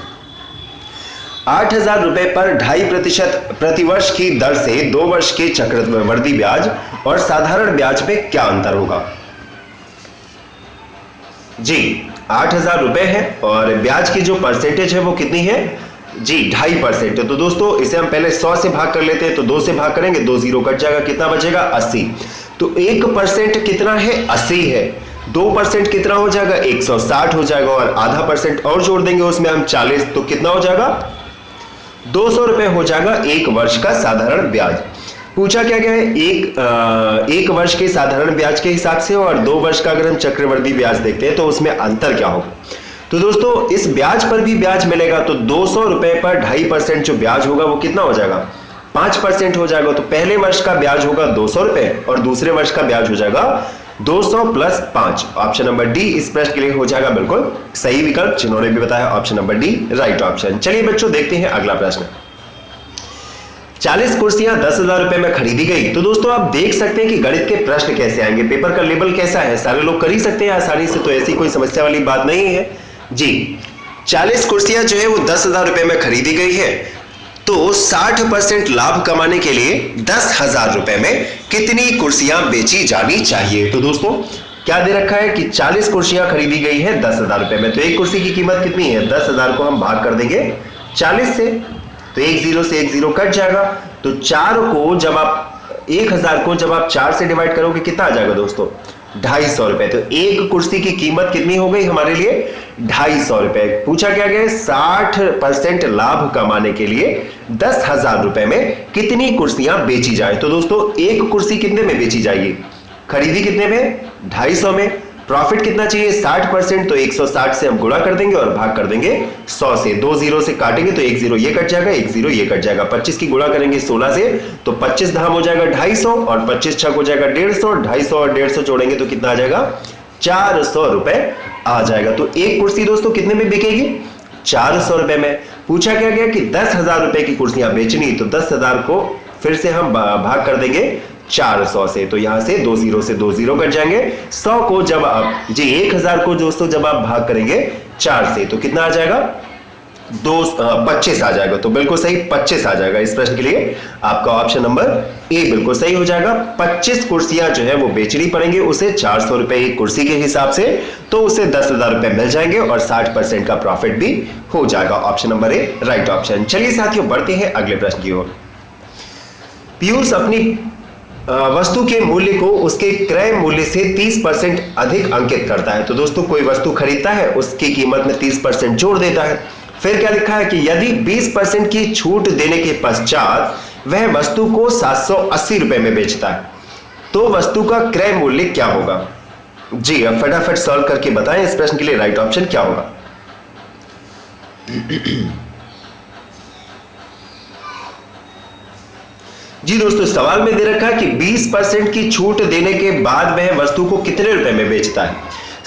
8,000 रुपए पर 2.5% प्रतिवर्ष की दर से 2 वर्ष के चक्रवृद्धि ब्याज और साधारण ब्याज में क्या अंतर होगा। जी 8,000 रुपए है और ब्याज की जो परसेंटेज है वो कितनी है, जी 2.5% है। तो दोस्तों इसे हम पहले 100 से भाग कर लेते हैं, तो 2 से भाग करेंगे 2 0 कट जाएगा, कितना बचेगा 80। तो 1% कितना है 80 है, 2% कितना हो जाएगा 160 हो जाएगा, और आधा % और जोड़ देंगे उसमें हम 40, तो कितना हो जाएगा 200 रुपए हो जाएगा 1 वर्ष का साधारण ब्याज। पूछा क्या गया है, एक वर्ष के साधारण ब्याज के हिसाब से और 2 वर्ष का अगर हम चक्रवृद्धि ब्याज देखते हैं तो उसमें अंतर क्या होगा। तो दोस्तों इस ब्याज पर भी ब्याज मिलेगा, तो 200 रुपए पर 2.5% जो ब्याज होगा वो कितना हो जाएगा, 5% हो जाएगा। तो पहले वर्ष का ब्याज होगा 200 रुपए और दूसरे वर्ष का ब्याज हो जाएगा 200 प्लस 5। ऑप्शन नंबर डी इस प्रश्न के लिए हो जाएगा बिल्कुल सही विकल्प, जिन्होंने भी बताया option number D right option. चलिए बच्चों देखते हैं अगला प्रश्न। 40 कुर्सियां 10,000 रुपए में खरीदी गई। तो दोस्तों आप देख सकते हैं कि गणित के प्रश्न कैसे आएंगे, पेपर का लेवल कैसा है, सारे लोग कर ही सकते हैं आसानी से, तो ऐसी कोई समस्या वाली बात नहीं है जी। 40 कुर्सियां जो है वो 10,000 रुपए में खरीदी गई है, तो 60% लाभ कमाने के लिए 10,000 रुपए में कितनी कुर्सियां बेची जानी चाहिए। तो दोस्तों क्या दे रखा है कि 40 कुर्सियां खरीदी गई है 10,000 रुपए में, तो एक कुर्सी की कीमत कितनी है, 10,000 को हम भाग कर देंगे 40 से, तो एक जीरो से एक जीरो कट जाएगा। तो 4 को जब आप 1000 को जब आप 4 से डिवाइड करोगे कितना आ जाएगा दोस्तों, 250 रुपए। तो एक कुर्सी की कीमत कितनी हो गई हमारे लिए, 250 रुपए। पूछा क्या गया, 60% लाभ कमाने के लिए 10,000 रुपए में कितनी कुर्सियां बेची जाए। तो दोस्तों एक कुर्सी कितने में बेची जाएगी, खरीदी कितने में, 250 में। प्रॉफिट कितना चाहिए, 60%, तो 160 से हम गुणा कर देंगे और भाग कर देंगे 100 से। 2 जीरो से काटेंगे तो 1 जीरो ये कट जाएगा, 1 जीरो ये कट जाएगा। 25 की गुणा करेंगे 16 से, तो 25 धाम हो जाएगा 250 और 25 छक हो जाएगा 150, 250 और 150 जोड़ेंगे तो कितना आ जाएगा, 400 रुपए आ जाएगा। तो एक कुर्सी दोस्तों कितने में बिकेगी, 400 रुपए में। पूछा क्या गया कि 10,000 रुपए की कुर्सियां बेचनी, तो 10,000 को फिर से हम भाग कर देंगे 400 से, तो यहां से 2 जीरो से 2 जीरो कट जाएंगे। 100 को जब आप जी 1000 को दोस्तों जब आप भाग करेंगे 4 से तो कितना आ जाएगा, 25 आ जाएगा। तो बिल्कुल सही 25 आ जाएगा। इस प्रश्न के लिए आपका ऑप्शन नंबर ए बिल्कुल सही हो जाएगा। 25 कुर्सियां जो है वो बेचनी पड़ेंगी उसे 400 रुपए एक कुर्सी के हिसाब से, तो उसे 10,000 रुपए मिल जाएंगे और 60% का प्रॉफिट भी हो जाएगा। Option number A right option. चलिए साथियों बढ़ते हैं अगले प्रश्न की ओर। पीयूष अपनी वस्तु के मूल्य को उसके क्रय मूल्य से 30% अधिक अंकित करता है। तो दोस्तों कोई वस्तु खरीदता है, उसकी कीमत में 30% जोड़ देता है। फिर क्या लिखा है कि यदि 20% की छूट देने के पश्चात वह वस्तु को 780 रुपए में बेचता है, तो वस्तु का क्रय मूल्य क्या होगा। जी अब फटाफट सॉल्व करके बताएं इस प्रश्न के लिए राइट ऑप्शन क्या होगा। जी दोस्तों सवाल में दे रखा है कि 20% की छूट देने के बाद वह वस्तु को कितने रुपए में बेचता है,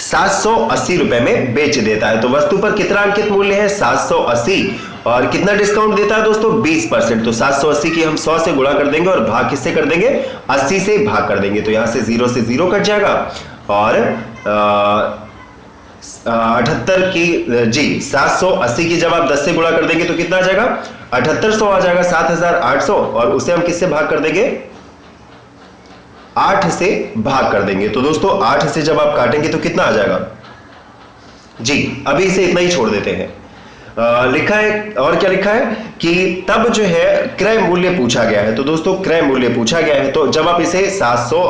780 रुपए में बेच देता है। तो वस्तु पर कितना अंकित मूल्य है, 780, और कितना डिस्काउंट देता है दोस्तों, 20%। तो 780 की हम 100 से गुणा कर देंगे और भाग किससे कर देंगे, 80 से भाग कर देंगे, तो यहां से 0 से 0 कट जाएगा और 78 की जी 780 की जब आप 10 से गुणा कर देंगे तो कितना आ जाएगा, 7800 आ जाएगा, 7800, और उसे हम किससे भाग कर देंगे, 8 से भाग कर देंगे। तो दोस्तों 8 से जब आप काटेंगे तो कितना आ जाएगा, जी अभी इसे इतना ही छोड़ देते हैं। लिखा है और क्या लिखा है कि तब जो है क्रय मूल्य पूछा गया है। तो दोस्तों क्रय मूल्य पूछा गया है, तो जब आप इसे 700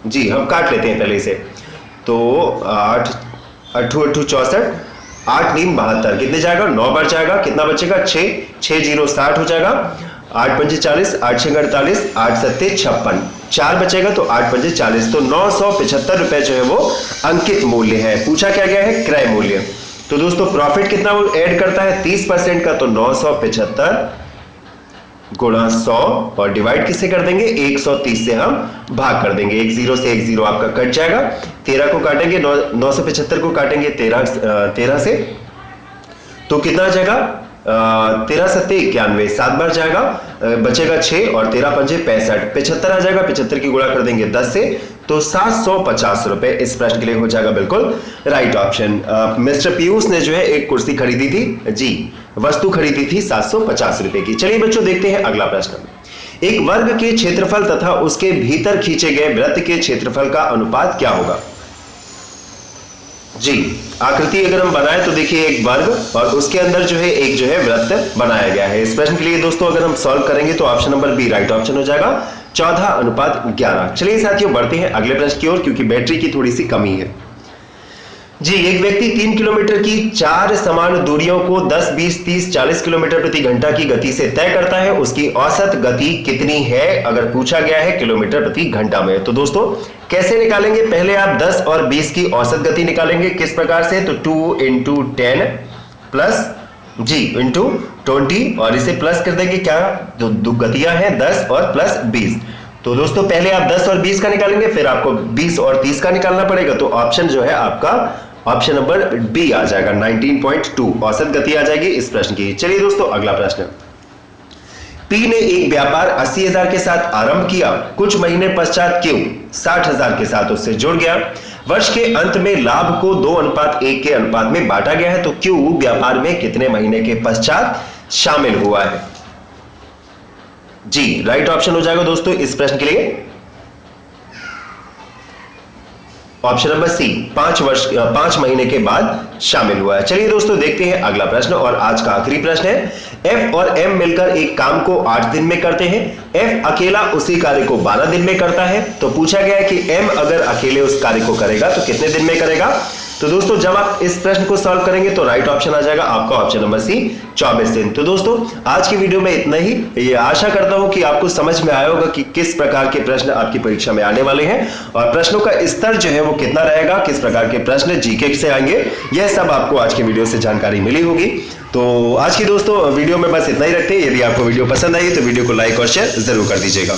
जी हम काट लेते हैं पहले इसे, तो 8 8 8 64, 8 9 72, कितने जाएगा, 9 बार जाएगा, कितना बचेगा, 6 6 0 60 हो जाएगा, 8 5 40, 8 6 48, 8 7 56, 4 बचेगा तो 8 5 40, तो 975 रुपए जो है वो अंकित मूल्य है। पूछा क्या गया है, क्रय मूल्य। तो दोस्तों प्रॉफिट कितना ऐड करता है, 30% का, तो 975 गुणा 100 और डिवाइड किससे कर देंगे, 130 से हम भाग कर देंगे। 1 0 से 1 0 आपका कट जाएगा, 13 को काटेंगे 975 को काटेंगे 13 से, तो कितना आ जाएगा, 13 7 91, 7 बार जाएगा, बचेगा 6 और 13 पंजे 65, 75 आ जाएगा, 75 की गुणा कर देंगे 10 से, तो 750 रुपए इस प्रश्न के लिए हो जाएगा बिल्कुल राइट ऑप्शन। मिस्टर पीयूष ने जो है एक कुर्सी खरीदी थी, जी वस्तु खरीदी थी 750 रुपए की। चलिए बच्चों देखते हैं अगला प्रश्न। एक वर्ग के क्षेत्रफल तथा उसके भीतर खींचे गए वृत्त के क्षेत्रफल का अनुपात क्या होगा। जी आकृति अगर हम बनाए तो देखिए एक वर्ग और उसके अंदर जो है एक जो है वृत्त बनाया गया है। इस प्रश्न के लिए दोस्तों अगर हम सॉल्व करेंगे तो option number B right option हो जाएगा, 14:11। चलिए साथियों बढ़ते हैं अगले प्रश्न की ओर, क्योंकि बैटरी की थोड़ी सी कमी है। जी, एक व्यक्ति 3 किलोमीटर की 4 समान दूरियों को 10, 20, 30, 40 किलोमीटर प्रति घंटा की गति से तय करता है, उसकी औसत गति कितनी है अगर पूछा गया है किलोमीटर प्रति घंटा में। तो दोस्तों कैसे निकालेंगे, पहले आप 10 और 20 की औसत गति निकालेंगे। किस प्रकार से, तो 2 इंटू 10 प्लस जी इंटू 20 और इसे प्लस कर देंगे, क्या दो गतियां हैं 10 और प्लस 20। तो दोस्तों पहले आप 10 और 20 का निकालेंगे, फिर आपको 20 और 30 का निकालना पड़ेगा। तो ऑप्शन जो है आपका ऑप्शन नंबर बी आ जाएगा, 19.2 औसत गति आ जाएगी इस प्रश्न की। चलिए दोस्तों अगला प्रश्न। पी ने एक व्यापार 80,000 के साथ आरंभ किया, कुछ महीने पश्चात क्यू 60,000 के साथ उससे जुड़ गया। वर्ष के अंत में लाभ को 2:1 के अनुपात में बांटा गया है, तो क्यू व्यापार में कितने महीने के पश्चात शामिल हुआ है। जी राइट ऑप्शन हो जाएगा दोस्तों इस प्रश्न के लिए ऑप्शन नंबर सी, 5 महीने के बाद शामिल हुआ है। चलिए दोस्तों देखते हैं अगला प्रश्न और आज का आखिरी प्रश्न है। एफ और एम मिलकर एक काम को 8 दिन में करते हैं, एफ अकेला उसी कार्य को 12 दिन में करता है। तो पूछा गया है कि एम अगर अकेले उस कार्य को करेगा तो कितने दिन में करेगा। तो दोस्तों जब आप इस प्रश्न को सॉल्व करेंगे तो राइट ऑप्शन आ जाएगा आपका ऑप्शन नंबर सी, 24 दिन। तो दोस्तों आज की वीडियो में इतना ही। ये आशा करता हूं कि आपको समझ में आया होगा कि किस प्रकार के प्रश्न आपकी परीक्षा में आने वाले हैं और प्रश्नों का स्तर जो है वो कितना रहेगा, किस प्रकार के प्रश्न जीके से आएंगे, यह सब आपको आज की वीडियो से जानकारी मिली होगी। तो आज की दोस्तों वीडियो में बस इतना ही रखते हैं। यदि आपको वीडियो पसंद आई तो वीडियो को लाइक और शेयर जरूर कर दीजिएगा।